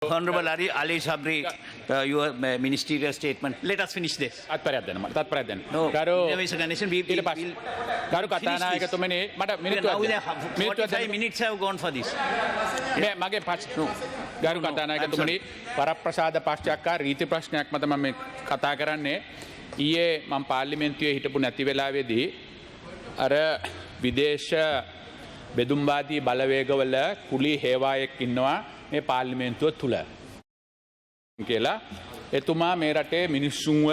Honorable Ali Sabri, your ministerial statement. Let us finish this. තත්පරයක් දෙන්න මට තත්පරයක් දෙන්න. No, ගරු there is a condition. We ඊට පස්සේ ගරු කතානායකතුමනි මට මිනිත්තුවක් දෙන්න. 45 minutes have gone for this. මේ මගේ ගරු කතානායකතුමනි වරප්‍රසාද පශ්චාත්කාර රීති ප්‍රශ්නයක් මත මම මේ කතා කරන්නේ. ඊයේ මම පාර්ලිමේන්තුවේ හිටපු නැති වෙලාවේදී අර විදේශ බෙදුම්වාදී බලවේගවල කුලී හේවායෙක් ඉන්නවා මේ පාර්ලිමේන්තුව තුළ කියලා එතුමා මේ රටේ මිනිස්සුන්ව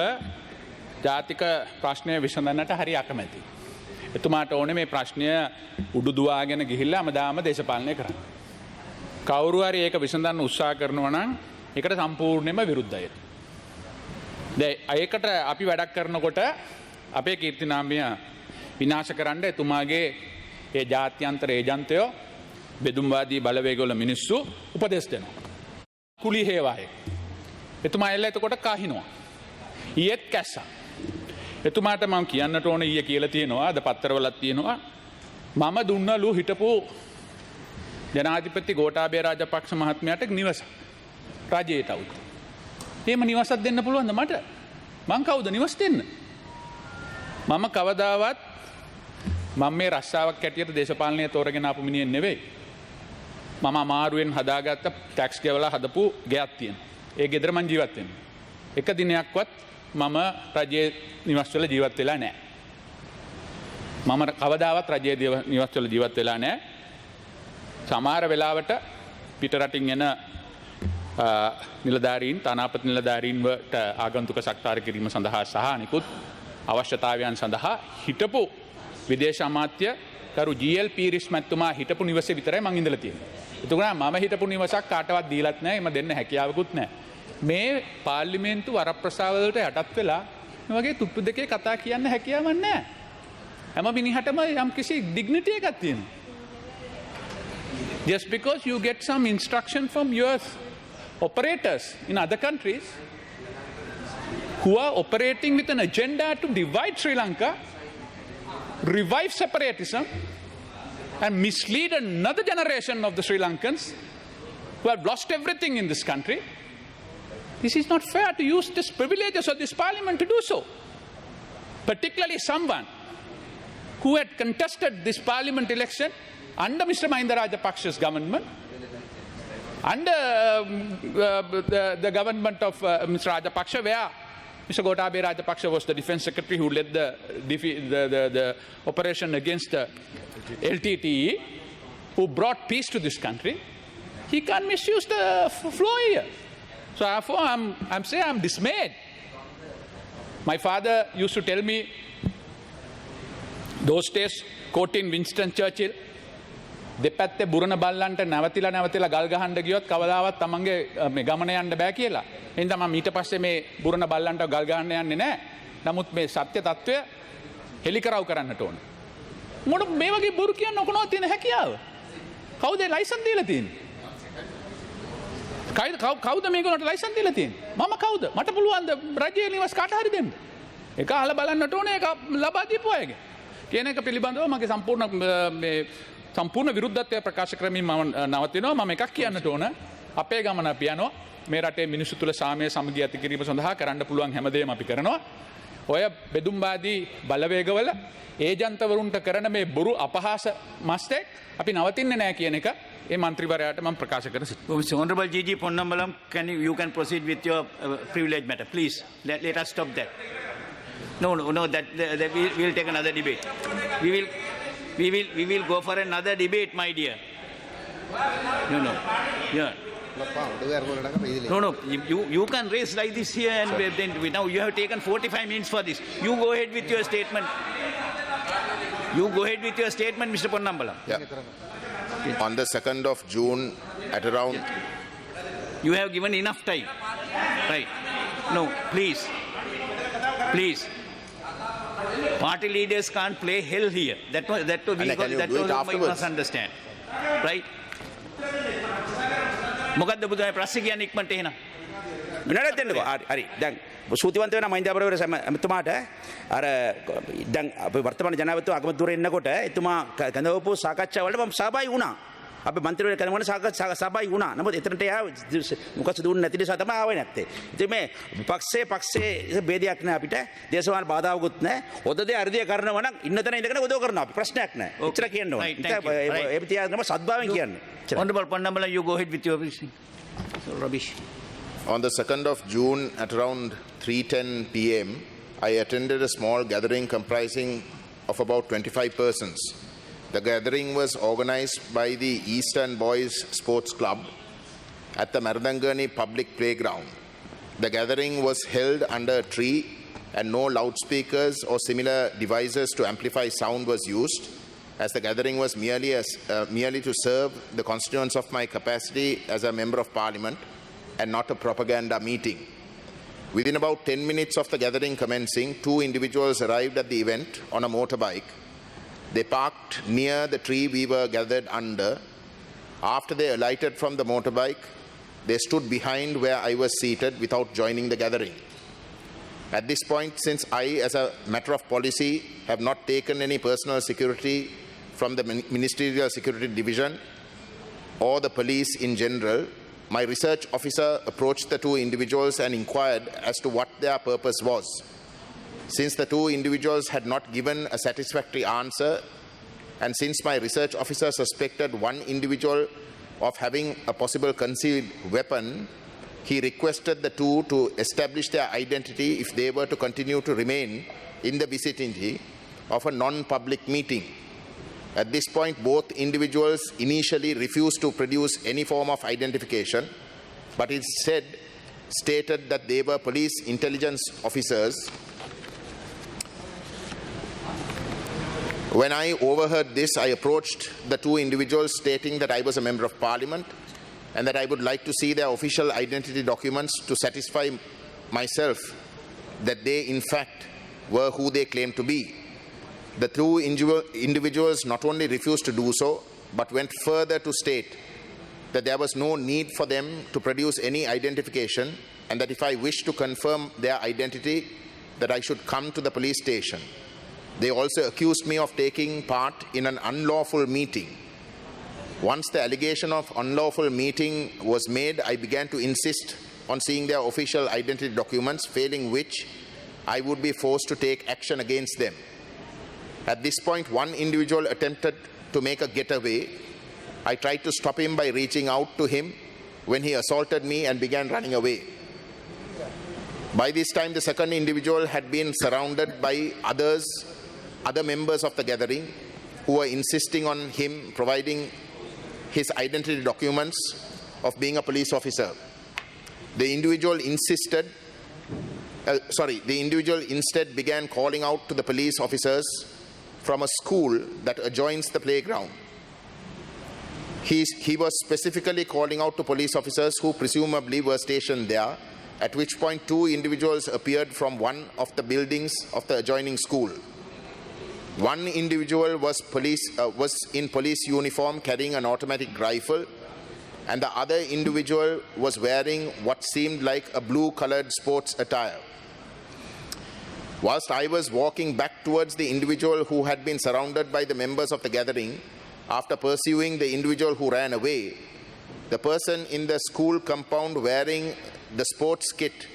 ජාතික ප්‍රශ්නය විසඳන්නට හරි අකමැති. එතුමාට ඕනේ මේ ප්‍රශ්නය උඩුදුවාගෙන ගිහිල්ලා හැමදාම දේශපාලනය කරන්න. කවුරු හරි ඒක විසඳන්න උත්සාහ කරනවා නම් ඒකට සම්පූර්ණයෙන්ම විරුද්ධයි. දැන් ඒකට අපි වැඩක් කරනකොට අපේ කීර්තිනාමය විනාශ කරන්න එතුමාගේ ඒ ජාත්‍යන්තර ඒජන්තයෝ බෙදුම්වාදී බලවේගවල මිනිස්සු උපදෙස් දෙනවා. කුලී හේවායෙක්. එතුමා එල්ල එතකොට කාහිනවා. ඊයේත් කැස්සා. එතුමාට මම කියන්නට ඕන ඊයේ කියලා තියෙනවා අද පත්තරවලත් තියෙනවා මම දුන්නලු හිටපු ජනාධිපති ගෝඨාභය රාජපක්ෂ මහත්මයාට නිවසක් රජයට අවුත්. එහෙම නිවසක් දෙන්න පුළුවන්ද මට? මං කවුද නිවස් දෙන්න? මම කවදාවත් මම මේ රස්සාවක් හැටියට දේශපාලනය තෝරගෙන ආපු මිනිහෙක් නෙවෙයි. මම අමාරුවෙන් හදාගත්ත ටැක්ස් ගෙවලා හදපු ගෙයක් තියෙනවා. ඒ ගෙදර මං ජීවත් වෙන්නේ. එක දිනයක්වත් මම රජයේ නිවස්වල ජීවත් වෙලා නැහැ. මම කවදාවත් රජයේ නිවස්වල ජීවත් වෙලා නැහැ. සමහර වෙලාවට පිට රටින් එන නිලධාරීන් තානාපති නිලධාරීන්වට ආගන්තුක සත්කාර කිරීම සඳහා සහ අනිකුත් අවශ්‍යතාවයන් සඳහා හිටපු විදේශ අමාත්‍ය කරු ජීඑල් පීරිස් මැතිතුමා හිටපු නිවසේ විතරයි මං ඉඳලා තියෙන්නේ. එතකොට මම හිටපු නිවසක් කාටවත් දීලත් නැහැ. එම දෙන්න හැකියාවකුත් නැහැ. මේ පාර්ලිමේන්තු වරප්‍රසාද වලට යටත් වෙලා මේ වගේ තුට්ටු දෙකේ කතා කියන්න හැකියාවක් නැහැ. හැම මිනිහටම යම් කිසි ඩිග්නිටි එකක් තියෙනවා. Just because you get some instruction from your operators in other countries who are operating with an agenda to divide Sri Lanka, revive separatism and mislead another generation of the Sri Lankans who have lost everything in this country. This is not fair to use this privileges of this parliament to do so. Particularly someone who had contested this parliament election under Mr. Mahinda Rajapaksha's government, under the government of Mr. Rajapaksha, where Mr. Gotabaya Rajapaksa was the defense secretary who led the operation against the LTTE, who brought peace to this country. He can't misuse the floor here. So therefore, I'm saying I'm dismayed. My father used to tell me those days, quoting Winston Churchill, දෙපැත්තේ බුරණ බල්ලන්ට නැවතිලා ගල් ගහන්න ගියොත් කවදාවත් තමන්ගේ මේ ගමන යන්න බෑ කියලා. එහෙනම් මම ඊට පස්සේ මේ බුරණ බල්ලන්ට ගල් ගහන්න යන්නේ නැහැ. නමුත් මේ සත්‍ය తত্ত্বය හෙලිකරව් කරන්නට ඕන. මොන මේ වගේ බොරු කියන්න කොනවද තියෙන හැකියාව? කවුද ලයිසන් දීලා තියෙන්නේ? කවුද මේගොල්ලන්ට ලයිසන් දීලා තියෙන්නේ? මම කවුද? මට පුළුවන් ද රජයේ නිවස් කාට හරි දෙන්න? ඒක අහලා බලන්නට ඕනේ ඒක ලබා දීපු අයගේ. කියන එක පිළිබඳව මගේ සම්පූර්ණ විරුද්ධත්වය ප්‍රකාශ කරමින් මම නවතිනවා. මම එකක් කියන්නට ඕන. අපේ ගමන අපි යනවා. මේ රටේ මිනිස්සු තුළ සාමය සමගිය ඇති කිරීම සඳහා කරන්න පුළුවන් හැමදේම අපි කරනවා. ඔය බෙදුම්වාදී බලවේගවල ඒජන්තවරුන්ට කරන මේ බොරු අපහාස මස්තෙක් අපි නවතින්නේ නැහැ කියන එක ඒ මන්ත්‍රීවරයාට මම ප්‍රකාශ කර සිටිනවා. Honorable GG Ponnambalam, you can proceed with your privilege matter. Please, let us stop that. No, that we will take another debate. We will go for another debate, my dear. No. Yeah. No. You can raise like this here and then now you have taken 45 minutes for this. You go ahead with your statement. Mr. Ponnambalam. Yeah. On the 2nd of June at around... You have given enough time. Right. No, please. Party leaders can't play hell here. That we must understand. Right? මොකද්ද බුදුන් ප්‍රශ්න කියන්නේ ඉක්මනට එහෙනම්. මිනරත් දෙන්නකෝ. හරි. දැන් සූතිවන්ත වෙන මහින්ද අපරවර එතුමාට අර දැන් අපේ වර්තමාන ජනාධිපතිතුමා අගමැතිවරු එන්නකොට එතුමා කැඳවපු සාකච්ඡා වලට මම සහභාගී වුණා. අප මන්ත්‍රවල කරනවන සභායි වුණා. නමුත් එතනට යා මොකක්ද දුන්නේ නැති නිසා තමයි ආවේ නැත්තේ. ඉතින් මේ පක්ෂයේ ભેදයක් නැහැ අපිට. දේශපාලන බාධාවකුත් නැහැ. හොදද අර්ධිය කරනවා නම් ඉන්න තැන ඉඳගෙන උදව් කරනවා අපි. ප්‍රශ්නයක් නැහැ. එච්චර කියන්න ඕනේ. ඒ තියාගෙන සද්භාවයෙන් කියන්නේ. Honorable Ponnambalam, you go ahead with your briefing. So, rubbish. On the 2nd of June at around 3:10 p.m., I attended a small gathering comprising of about 25 persons. The gathering was organized by the Eastern Boys Sports Club at the Maradangani public playground. The gathering was held under a tree and no loudspeakers or similar devices to amplify sound was used, as the gathering was merely to serve the constituents of my capacity as a member of parliament and not a propaganda meeting. Within about 10 minutes of the gathering commencing, 2 individuals arrived at the event on a motorbike. They parked near the tree we were gathered under. After they alighted from the motorbike, they stood behind where I was seated without joining the gathering. At this point, since I, as a matter of policy, have not taken any personal security from the Ministerial Security Division or the police in general, my research officer approached the 2 individuals and inquired as to what their purpose was. Since the 2 individuals had not given a satisfactory answer, and since my research officer suspected one individual of having a possible concealed weapon, he requested the 2 to establish their identity if they were to continue to remain in the vicinity of a non-public meeting. At this point, both individuals initially refused to produce any form of identification, but instead stated that they were police intelligence officers. When I overheard this, I approached the 2 individuals stating that I was a member of parliament and that I would like to see their official identity documents to satisfy myself that they in fact were who they claimed to be. The 2 individuals not only refused to do so, but went further to state that there was no need for them to produce any identification, and that if I wished to confirm their identity, that I should come to the police station. They also accused me of taking part in an unlawful meeting. Once the allegation of unlawful meeting was made, I began to insist on seeing their official identity documents, failing which I would be forced to take action against them. At this point, one individual attempted to make a getaway. I tried to stop him by reaching out to him when he assaulted me and began running away. By this time, the second individual had been surrounded by other members of the gathering who were insisting on him providing his identity documents of being a police officer. The individual instead began calling out to the police officers from a school that adjoins the playground. He was specifically calling out to police officers who presumably were stationed there, at which point 2 individuals appeared from one of the buildings of the adjoining school. One individual was in police uniform carrying an automatic rifle, and the other individual was wearing what seemed like a blue-colored sports attire. Whilst I was walking back towards the individual who had been surrounded by the members of the gathering, after pursuing the individual who ran away, the person in the school compound wearing the sports kit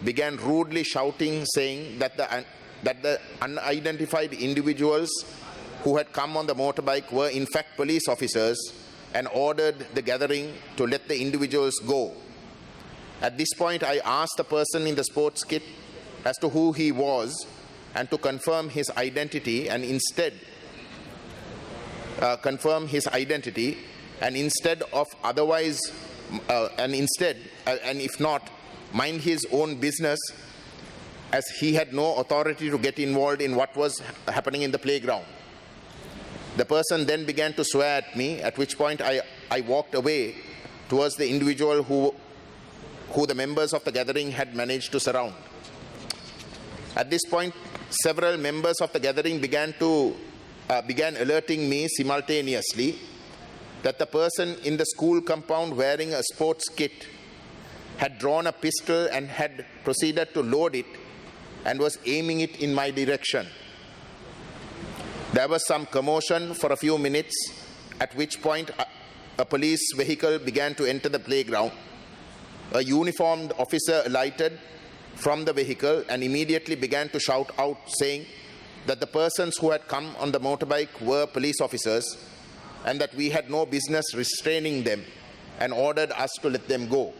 began rudely shouting, saying that the unidentified individuals who had come on the motorbike were in fact police officers, and ordered the gathering to let the individuals go. At this point, I asked the person in the sports kit as to who he was and to confirm his identity, and instead if not, mind his own business, as he had no authority to get involved in what was happening in the playground. The person then began to swear at me, at which point I walked away towards the individual who the members of the gathering had managed to surround. At this point, several members of the gathering began alerting me simultaneously that the person in the school compound wearing a sports kit had drawn a pistol and had proceeded to load it and was aiming it in my direction. There was some commotion for a few minutes, at which point a police vehicle began to enter the playground. A uniformed officer alighted from the vehicle and immediately began to shout out, saying that the persons who had come on the motorbike were police officers and that we had no business restraining them, and ordered us to let them go.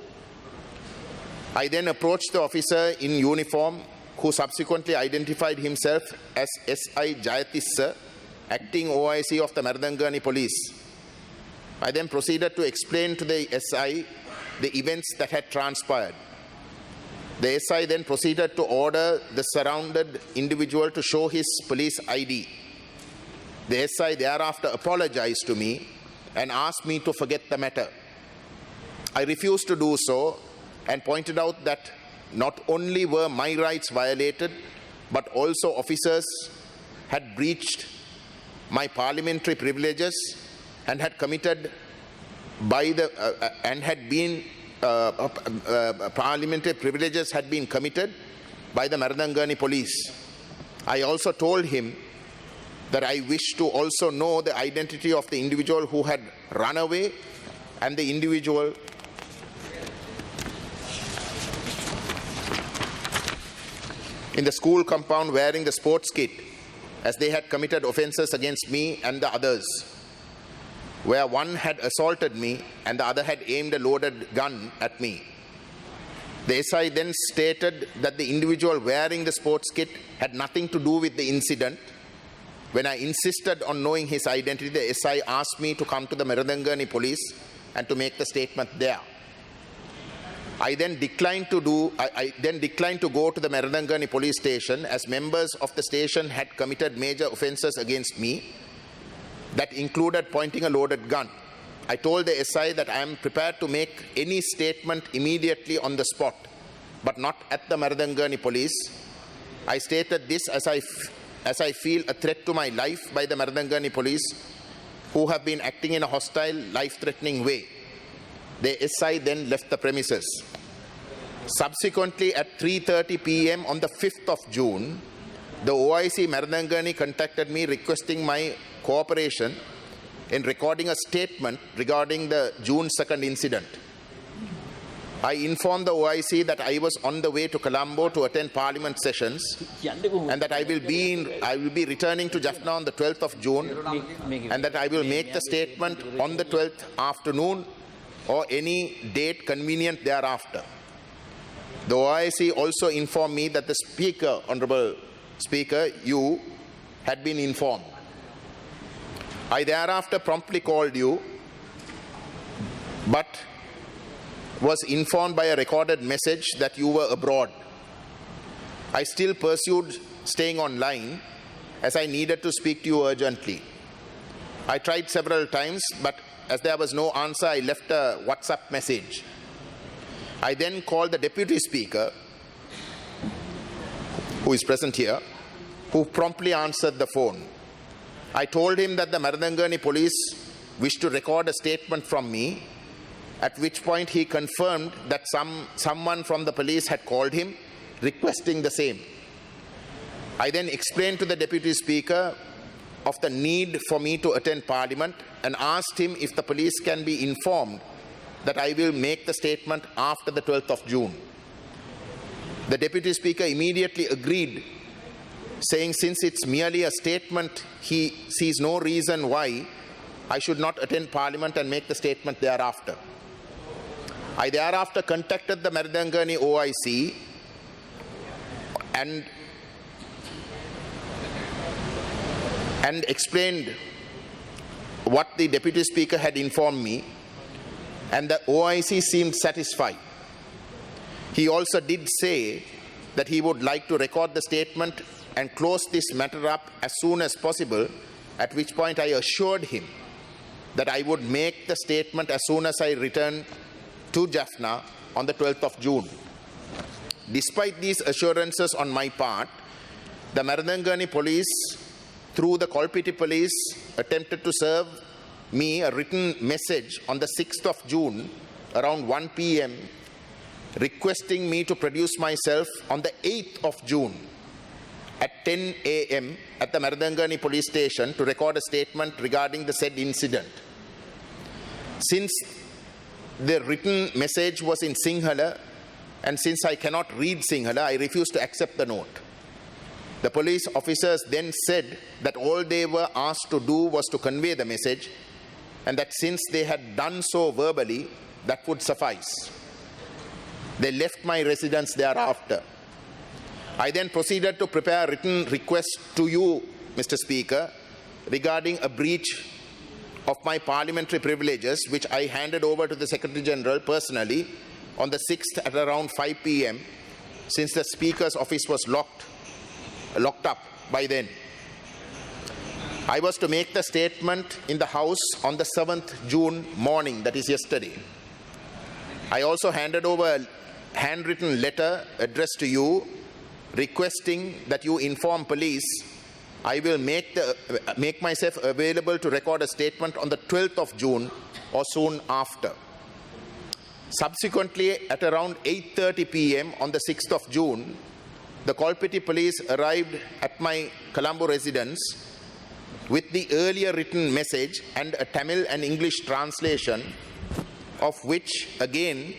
I then approached the officer in uniform, who subsequently identified himself as S.I. Jayatissa, acting OIC of the Maradangani Police. I then proceeded to explain to the SI the events that had transpired. The SI then proceeded to order the surrounded individual to show his police ID. The SI thereafter apologized to me and asked me to forget the matter. I refused to do so and pointed out that not only were my rights violated, but also officers had breached my parliamentary privileges and had committed parliamentary privileges had been committed by the Maradangani Police. I also told him that I wish to also know the identity of the individual who had run away and the individual in the school compound wearing the sports kit, as they had committed offences against me and the others, where one had assaulted me and the other had aimed a loaded gun at me. The SI then stated that the individual wearing the sports kit had nothing to do with the incident. When I insisted on knowing his identity, the SI asked me to come to the Maradangani Police and to make the statement there. I then declined to go to the Maradangani Police Station, as members of the station had committed major offences against me that included pointing a loaded gun. I told the SI that I am prepared to make any statement immediately on the spot, but not at the Maradangani Police. I stated this as I feel a threat to my life by the Maradangani Police, who have been acting in a hostile, life-threatening way. The SI then left the premises. Subsequently, at 3:30 p.m. on the 5th of June, the OIC Maradangani contacted me requesting my cooperation in recording a statement regarding the June 2nd incident. I informed the OIC that I was on the way to Colombo to attend Parliament sessions and that I will be returning to Jaffna on the 12th of June and that I will make the statement on the 12th afternoon or any date convenient thereafter. The OIC also informed me that the Speaker, Honourable Speaker, you had been informed. I thereafter promptly called you, but was informed by a recorded message that you were abroad. I still pursued staying online as I needed to speak to you urgently. I tried several times, but as there was no answer, I left a WhatsApp message. I then called the Deputy Speaker, who is present here, who promptly answered the phone. I told him that the Maradangani Police wished to record a statement from me, at which point he confirmed that someone from the police had called him requesting the same. I then explained to the Deputy Speaker of the need for me to attend Parliament and asked him if the police can be informed that I will make the statement after the 12th of June. The Deputy Speaker immediately agreed, saying since it's merely a statement, he sees no reason why I should not attend Parliament and make the statement thereafter. I thereafter contacted the Maradangani OIC and explained what the Deputy Speaker had informed me, and the OIC seemed satisfied. He also did say that he would like to record the statement and close this matter up as soon as possible, at which point I assured him that I would make the statement as soon as I returned to Jaffna on the 12th of June. Despite these assurances on my part, the Maradangani Police, through the Kolpiti Police, attempted to serve me a written message on the 6th of June around 1 p.m. requesting me to produce myself on the 8th of June at 10 a.m. at the Maradangani Police Station to record a statement regarding the said incident. Since the written message was in Sinhala, and since I cannot read Sinhala, I refused to accept the note. The police officers then said that all they were asked to do was to convey the message, and that since they had done so verbally, that would suffice. They left my residence thereafter. I then proceeded to prepare a written request to you, Mr. Speaker, regarding a breach of my parliamentary privileges, which I handed over to the Secretary General personally on the 6th at around 5 p.m. since the Speaker's office was locked up by then. I was to make the statement in the House on the 7th June morning, that is yesterday. I also handed over a handwritten letter addressed to you requesting that you inform police. I will make myself available to record a statement on the 12th of June or soon after. Subsequently, at around 8:30 p.m. on the 6th of June, the Kolpiti police arrived at my Colombo residence with the earlier written message and a Tamil and English translation of which again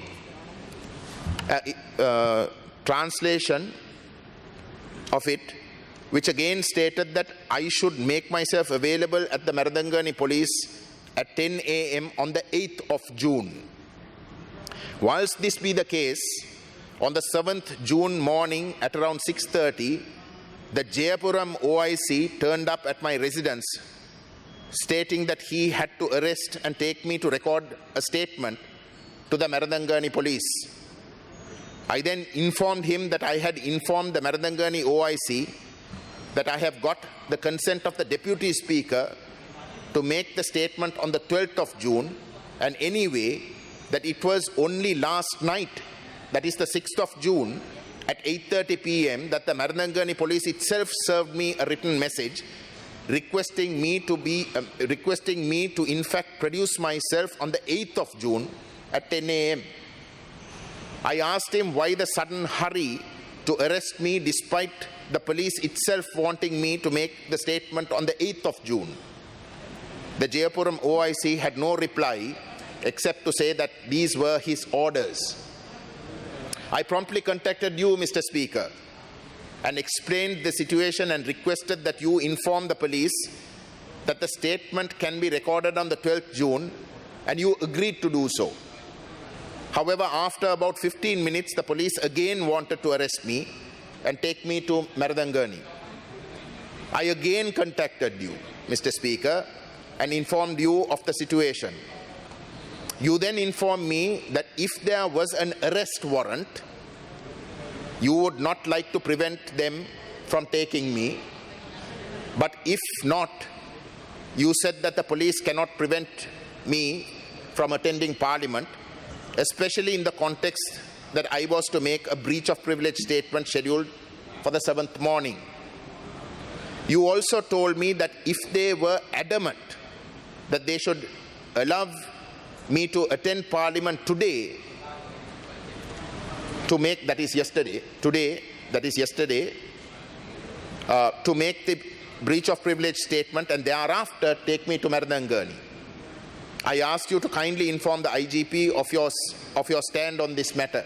which again stated that I should make myself available at the Maradangani police at 10 a.m. on the 8th of June. Whilst this be the case, on the 7th June morning at around 6:30, the Jayapuram OIC turned up at my residence stating that he had to arrest and take me to record a statement to the Maradangani police. I then informed him that I had informed the Maradangani OIC that I have got the consent of the Deputy Speaker to make the statement on the 12th of June, and anyway, that it was only last night, that is the 6th of June, at 8:30 p.m. that the Maradangani police itself served me a written message requesting me to in fact produce myself on the 8th of June at 10 a.m. I asked him why the sudden hurry to arrest me despite the police itself wanting me to make the statement on the 8th of June. The Jayapuram OIC had no reply except to say that these were his orders. I promptly contacted you, Mr. Speaker, and explained the situation and requested that you inform the police that the statement can be recorded on the 12th June, and you agreed to do so. However, after about 15 minutes, the police again wanted to arrest me and take me to Maradangani. I again contacted you, Mr. Speaker, and informed you of the situation. You then informed me that if there was an arrest warrant, you would not like to prevent them from taking me. But if not, you said that the police cannot prevent me from attending Parliament, especially in the context that I was to make a breach of privilege statement scheduled for the 7th morning. You also told me that if they were adamant that they should allow me to attend Parliament today, to make, that is yesterday, to make the breach of privilege statement and thereafter take me to Maradangani. I asked you to kindly inform the IGP of your stand on this matter.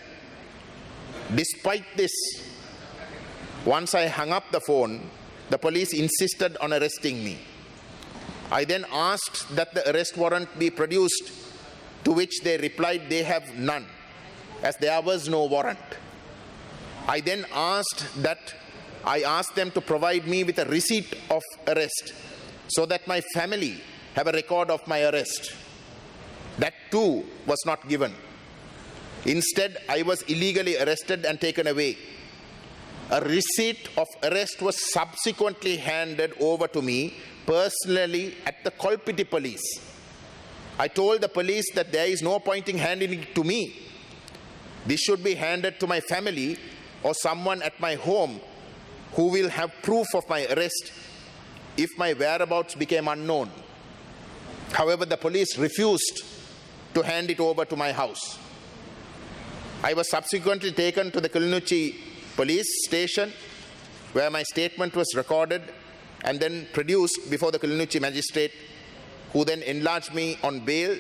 Despite this, once I hung up the phone, the police insisted on arresting me. I then asked that the arrest warrant be produced, to which they replied they have none, as there was no warrant. I then asked them to provide me with a receipt of arrest so that my family have a record of my arrest. That too was not given. Instead, I was illegally arrested and taken away. A receipt of arrest was subsequently handed over to me personally at the Kolpiti police. I told the police that there is no point in handing it to me. This should be handed to my family or someone at my home who will have proof of my arrest if my whereabouts became unknown. However, the police refused to hand it over to my house. I was subsequently taken to the Kilnuchi police station where my statement was recorded and then produced before the Kilnuchi magistrate, who then enlarged me on bail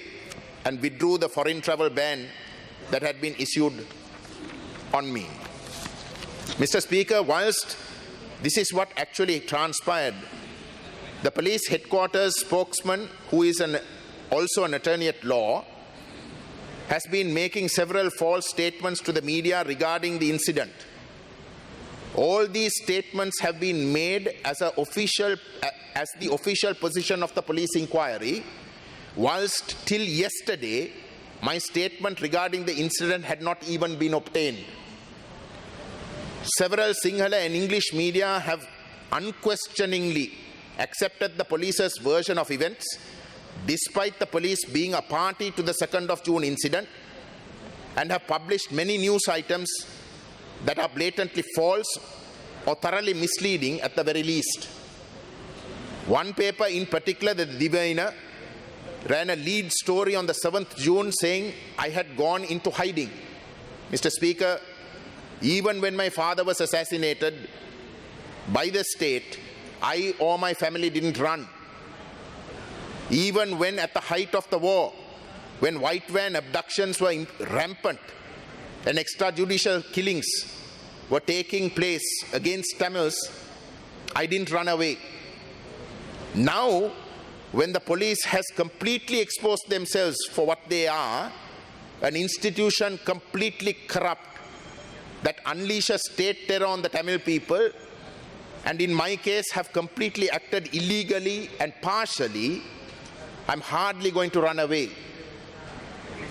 and withdrew the foreign travel ban that had been issued on me. Mr. Speaker, whilst this is what actually transpired, the police headquarters spokesman, who is also an attorney at law, has been making several false statements to the media regarding the incident. All these statements have been made as the official position of the police inquiry, whilst till yesterday my statement regarding the incident had not even been obtained. Several Sinhala and English media have unquestioningly accepted the police's version of events, despite the police being a party to the 2nd of June incident, and have published many news items that are blatantly false or thoroughly misleading at the very least. One paper in particular, the Divina, ran a lead story on the 7th June saying I had gone into hiding. Mr. Speaker, even when my father was assassinated by the state, I or my family didn't run. Even when at the height of the war, when white van abductions were rampant and extrajudicial killings were taking place against Tamils, I didn't run away. Now, when the police has completely exposed themselves for what they are, an institution completely corrupt that unleashes state terror on the Tamil people, and in my case have completely acted illegally and partially, I'm hardly going to run away.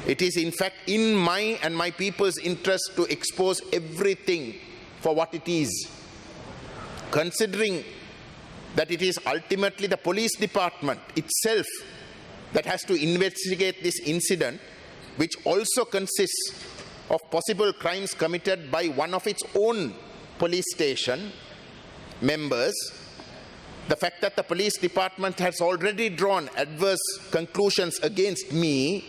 It is in fact in my and my people's interest to expose everything for what it is. Considering that it is ultimately the police department itself that has to investigate this incident, which also consists of possible crimes committed by one of its own police station members, the fact that the police department has already drawn adverse conclusions against me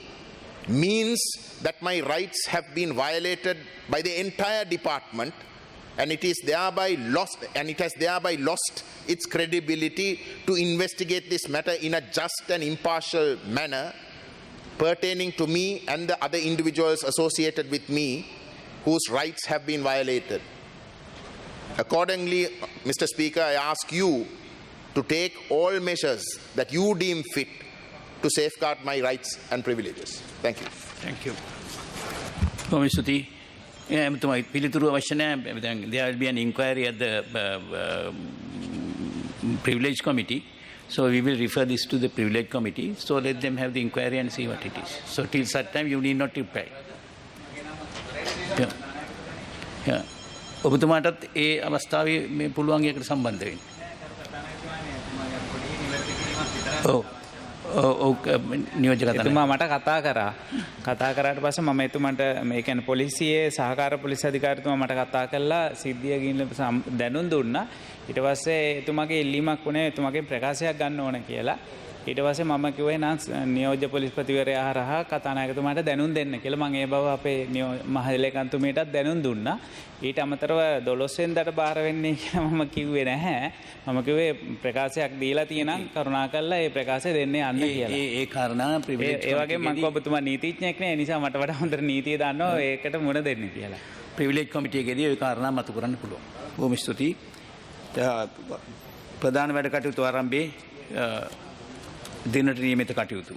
means that my rights have been violated by the entire department, and it has thereby lost its credibility to investigate this matter in a just and impartial manner pertaining to me and the other individuals associated with me whose rights have been violated. Accordingly, Mr. Speaker, I ask you to take all measures that you deem fit to safeguard my rights and privileges. Thank you. Thank you. Komisuti, there will be an inquiry at the Privilege Committee. So we will refer this to the Privilege Committee. So let them have the inquiry and see what it is. So till such time you need not reply. Yeah. Yeah. ඔබතුමාටත් ඒ අවස්ථාවේ මේ පුළුවන් එකට සම්බන්ධ වෙන්න. එතුමා මට කතා කරාට පස්සේ මම එතුමාට මේ කියන්නේ පොලිසියේ සහකාර පොලිස් අධිකාරිතුමා මට කතා කළා සිද්ධිය ගිහින් දැනුම් දුන්නා. ඊට පස්සේ එතුමාගේ ඉල්ලීමක් වුණේ එතුමාගේ ප්‍රකාශයක් ගන්න ඕන කියලා. ඊට පස්සේ මම කිව්වේ නම් නියෝජ්‍ය පොලිස්පතිවරයා හරහා කතානායකතුමාට දැනුම් දෙන්න කියලා. මම ඒ බව අපේ මහ ලේකම්තුමියටත් දැනුම් දුන්නා. ඊට අමතරව 12 වෙනිදාට බාර වෙන්නේ කියලා මම කිව්වේ නැහැ. මම කිව්වේ ප්‍රකාශයක් දීලා තියෙනම් කරුණාකරලා ඒ ප්‍රකාශය දෙන්න යන්න කියලා. ඒ කාරණා ප්‍රිවිලේජ් ඒ වගේම මම ඔබතුමා නීතිඥයෙක් නේ. ඒ නිසා මට වඩා හොඳට නීතිය දන්නවා ඒකට මුණ දෙන්න කියලා. ප්‍රිවිලේජ් කමිටියකදී ඒ කාරණා මතු කරන්න පුළුවන්. බොහොම ස්තුතියි. ප්‍රධාන වැඩ කටයුතු ආරම්භයේ දිනට නියමිත කටයුතු.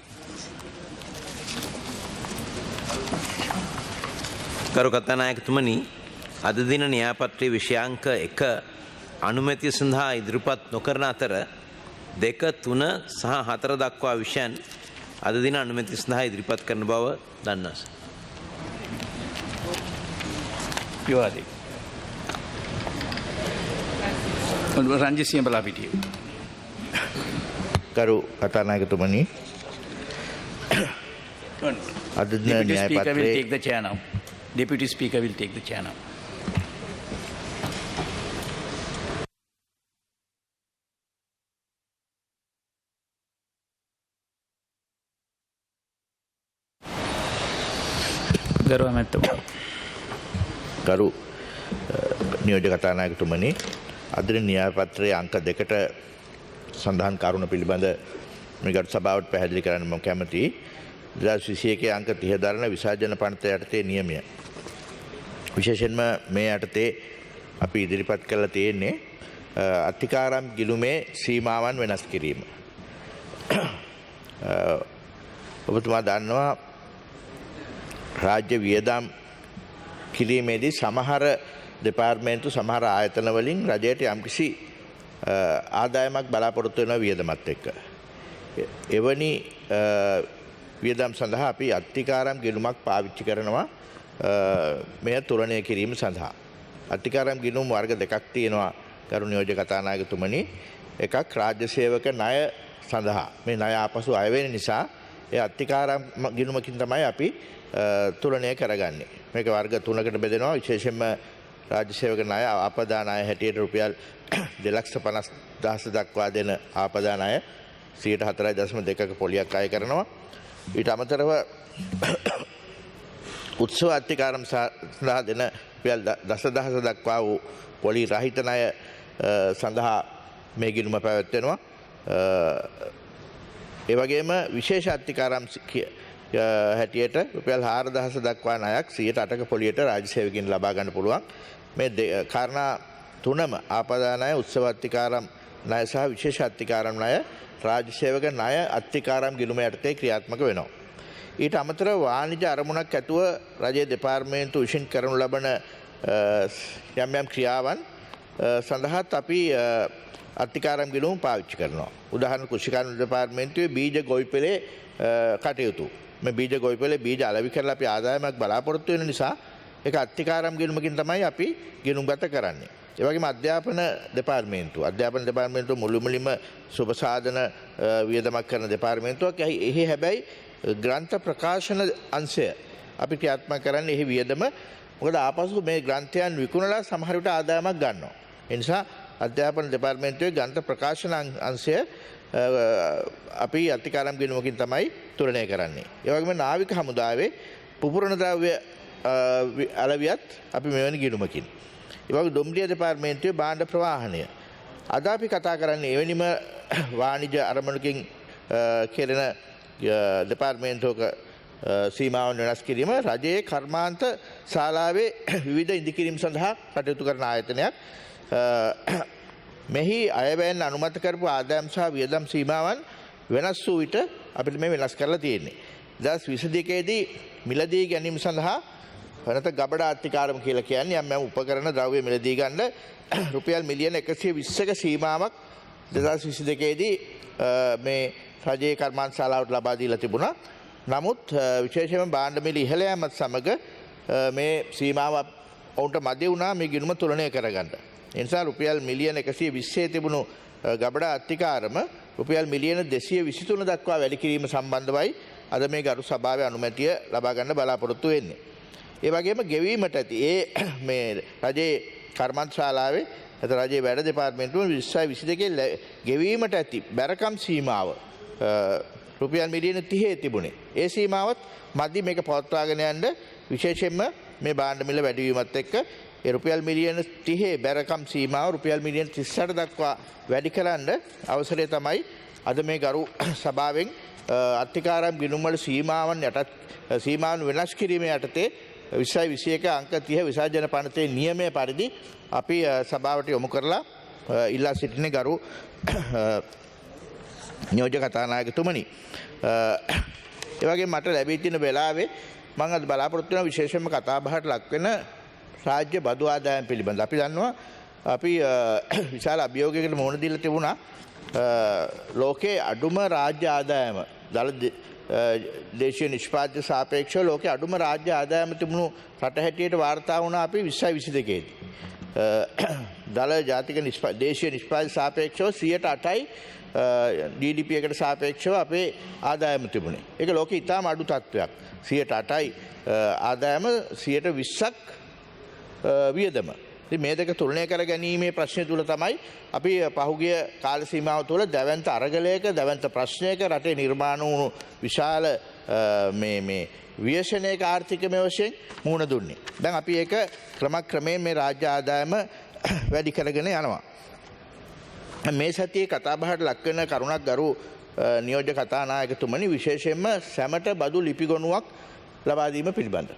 ගරු කතානායකතුමනි, අද දින න්‍යායපත්‍රයේ විෂයාංක 1 අනුමැතිය සඳහා ඉදිරිපත් නොකරන අතර 2, 3 සහ 4 දක්වා විෂයන් අද දින අනුමැතිය සඳහා ඉදිරිපත් කරන බව දන්නවා. විවාදේ. රංජිත් සියඹලා පිටියේ. ගරු කතානායකතුමනි, අද දින න්‍යායපත්‍රයේ take the chair now. Deputy Speaker will take the chair now. ගරු ඇමතුමා. ගරු නියෝජ්‍ය කතානායකතුමනි, අද දින න්‍යායපත්‍රයේ අංක 2ට සඳහන් කරුණ පිළිබඳ මේ ගරු සභාවට පැහැදිලි කරන්න මම කැමතියි. 2021 අංක 30 දරන විසර්ජන පනත යටතේ නියමය. විශේෂයෙන්ම මේ යටතේ අපි ඉදිරිපත් කරලා තියෙන්නේ අත්තිකාරම් ගිලුමේ සීමාවන් වෙනස් කිරීම. ඔබතුමා දන්නවා රාජ්‍ය වියදම් කිරීමේදී සමහර දෙපාර්තමේන්තු සමහර ආයතන වලින් රජයට යම්කිසි ආදායමක් බලාපොරොත්තු වෙන වියදමත් එක්ක. එවැනි වියදම් සඳහා අපි අත්තිකාරම් ගිලුමක් පාවිච්චි කරනවා මෙය තුලනය කිරීම සඳහා. අත්තිකාරම් ගිලුම් වර්ග දෙකක් තියෙනවා ගරු නියෝජ්‍ය කතානායකතුමනි. එකක් රාජ්‍ය සේවක ණය සඳහා මේ ණය ආපසු අය වෙන නිසා ඒ අත්තිකාරම් ගිලුමකින් තමයි අපි තුලනය කරගන්නේ. මේක වර්ග තුනකට බෙදෙනවා. විශේෂයෙන්ම රාජ්‍ය සේවක ණය ආපදා ණය හැටියට රුපියල් 2,50,000 දක්වා දෙන ආපදා ණය 4.2% පොලියක් අය කරනවා. ඊට අමතරව උත්සව අත්තිකාරම් සඳහා දෙන රුපියල් 10,000 දක්වා වූ පොලි රහිත ණය සඳහා මේ ගිණුම පැවැත්වෙනවා. ඒ වගේම විශේෂ අත්තිකාරම් හැටියට රුපියල් 4,000 දක්වා ණයක් 8%ක පොලියට රාජ්‍ය සේවකයන් ලබා ගන්න පුළුවන්. මේ කාරණා තුනම ආපදා ණය, උත්සව අත්තිකාරම් ණය සහ විශේෂ අත්තිකාරම් ණය රාජ්‍ය සේවක ණය අත්තිකාරම් ගිණුම යටතේ ක්‍රියාත්මක වෙනවා. ඊට අමතරව වාණිජ්‍ය අරමුණක් ඇතුව රජයේ දෙපාර්තමේන්තු විසින් කරනු ලබන යම් යම් ක්‍රියාවන් සඳහාත් අපි අත්තිකාරම් ගිණුම පාවිච්චි කරනවා. උදාහරණ කෘෂිකාර්ය දෙපාර්තමේන්තුවේ බීජ ගොවිපලේ කටයුතු. මේ බීජ ගොවිපලේ බීජ අලෙවි කරලා අපි ආදායමක් බලාපොරොත්තු වෙන නිසා ඒක අත්තිකාරම් ගිණුමකින් තමයි අපි ගිණුම්ගත කරන්නේ. ඒ වගේම අධ්‍යාපන දෙපාර්තමේන්තුව මුළුමනින්ම සුබ සාධන වියදමක් කරන දෙපාර්තමේන්තුවක්. එහි හැබැයි ග්‍රන්ථ ප්‍රකාශන අංශය අපි ක්‍රියාත්මක කරන්නේ එහි වියදම. මොකද ආපසු මේ ග්‍රන්ථයන් විකුණලා සමහර විට ආදායමක් ගන්නවා. ඒ නිසා අධ්‍යාපන දෙපාර්තමේන්තුවේ ග්‍රන්ථ ප්‍රකාශන අංශය අපි අත්තිකාරම් ගිණුමකින් තමයි තුලනය කරන්නේ. ඒ වගේම නාවික හමුදාවේ පුපුරන ද්‍රව්‍ය අලවියත් අපි මෙවැනි ගිණුමකින්. ඒ වගේ දුම්රිය දෙපාර්තමේන්තුවේ භාණ්ඩ ප්‍රවාහනය. අද අපි කතා කරන්නේ එවැනිම වාණිජ්‍ය අරමුණකින් කෙරෙන දෙපාර්තමේන්තුවක සීමාවන් වෙනස් කිරීම රජයේ කර්මාන්ත ශාලාවේ විවිධ ඉදිකිරීම් සඳහා කටයුතු කරන ආයතනයක්. මෙහි අයවැයෙන් අනුමත කරපු ආදායම් සහ වියදම් සීමාවන් වෙනස් වූ විට අපිට මේ වෙනස් කරලා තියෙන්නේ. 2022දී මිලදී ගැනීම සඳහා නැත්නම් ගබඩ අත්තිකාරම කියලා කියන්නේ යම් උපකරණ ද්‍රව්‍ය මිලදී ගන්න රුපියල් මිලියන 120ක සීමාවක් 2022දී මේ රජයේ කර්මාන්ත ශාලාවට ලබා දීලා තිබුණා. නමුත් විශේෂයෙන්ම භාණ්ඩ මිල ඉහළ යාමත් සමග මේ සීමාව ඔවුන්ට මැදි වුණා මේ ගිණුම තුලනය කරගන්න. ඒ නිසා රුපියල් මිලියන 120 තිබුණු ගබඩ අත්තිකාරම රුපියල් මිලියන 223 දක්වා වැඩි කිරීම සම්බන්ධවයි අද මේ ගරු සභාවේ අනුමැතිය ලබා ගන්න බලාපොරොත්තු වෙන්නේ. ඒ වගේම ගෙවීමට ඇති මේ රජයේ කර්මාන්ත ශාලාවේ රජයේ වැඩ දෙපාර්තමේන්තුව 2022 ගෙවීමට ඇති බැරකම් සීමාව රුපියල් මිලියන 30 තිබුණේ. ඒ සීමාවත් මදි මේක පවත්වාගෙන යන්න විශේෂයෙන්ම මේ භාණ්ඩ මිල වැඩිවීමත් එක්ක ඒ රුපියල් මිලියන 30 බැරකම් සීමාව රුපියල් මිලියන 38 දක්වා වැඩි කරන්න අවසරය තමයි අද මේ ගරු සභාවෙන් අත්තිකාරම් ගිණුම් වල සීමාවන් වෙනස් කිරීම යටතේ 2021 අංක 30 විසර්ජන පනතේ නියමය පරිදි අපි සභාවට යොමු කරලා ඉල්ලා සිටින ගරු නියෝජ්‍ය කතානායකතුමනි. ඒ වගේම මට ලැබී තියෙන වෙලාවේ මම අද බලාපොරොත්තු වෙන විශේෂයෙන්ම කතා බහට ලක් වෙන රාජ්‍ය බදු ආදායම් පිළිබඳ. අපි දන්නවා අපි විශාල අභියෝගයකට මුහුණ දීලා තිබුණා. ලෝකයේ අඩුම රාජ්‍ය ආදායම දල දේශීය නිෂ්පාද්‍ය සාපේක්ෂව ලෝකයේ අඩුම රාජ්‍ය ආදායම තිබුණු රට හැටියට වාර්තා වුණා අපි 2022 දී. දල ජාතික දේශීය නිෂ්පාද්‍ය සාපේක්ෂව 8%යි GDP එකට සාපේක්ෂව අපේ ආදායම තිබුණේ. ඒක ලෝකේ ඉතාම අඩු තත්ත්වයක්. 8%යි ආදායම 20%ක් වියදම. ඉතින් මේ දෙක තුලනය කර ගැනීමේ ප්‍රශ්නය තුල තමයි අපි පහුගිය කාල සීමාව තුළ දැවැන්ත අරගලයක දැවැන්ත ප්‍රශ්නයක රටේ නිර්මාණ වුණු විශාල මේ ව්‍යසනයක ආර්ථිකමය වශයෙන් මුහුණ දුන්නේ. දැන් අපි ඒක ක්‍රමක්‍රමයෙන් මේ රාජ්‍ය ආදායම වැඩි කරගෙන යනවා. මේ සතියේ කතාබහට ලක් වෙන කරුණක් ගරු නියෝජ්‍ය කතානායකතුමනි විශේෂයෙන්ම සැමට බදු ලිපිගොනුවක් ලබා දීම පිළිබඳ.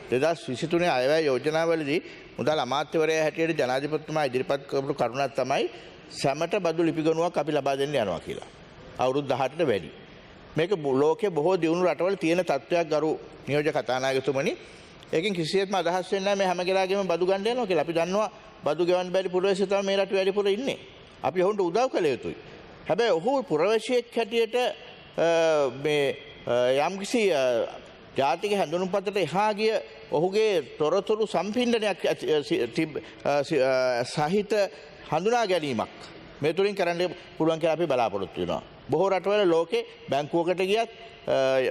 2023 අයවැය යෝජනාවලදී මුදල් අමාත්‍යවරයා හැටියට ජනාධිපතිතුමා ඉදිරිපත් කරපු කරුණක් තමයි සැමට බදු ලිපිගොනුවක් අපි ලබා දෙන්න යනවා කියලා. අවුරුදු 18ට වැඩි. මේක ලෝකයේ බොහෝ දියුණු රටවල තියෙන තත්ත්වයක් ගරු නියෝජ්‍ය කතානායකතුමනි. ඒකෙන් කිසිසේත්ම අදහස් වෙන්නේ නැහැ මේ හැම කෙනාගේම බදු ගන්න යනවා කියලා. අපි දන්නවා බදු ගෙවන්න බැරි පුරවැසියෝ තමයි මේ රටේ වැඩිපුර ඉන්නේ. අපි ඔවුන්ට උදව් කළ යුතුයි. හැබැයි ඔහු පුරවැසියෙක් හැටියට මේ යම්කිසි ජාතික හැඳුනුම්පතට එහා ගිය ඔහුගේ තොරතුරු සම්පින්ඩනයක් සහිත හඳුනා ගැනීමක් මේ තුලින් කරන්න පුළුවන් කියලා අපි බලාපොරොත්තු වෙනවා. බොහෝ රටවල ලෝකේ බැංකුවකට ගියත්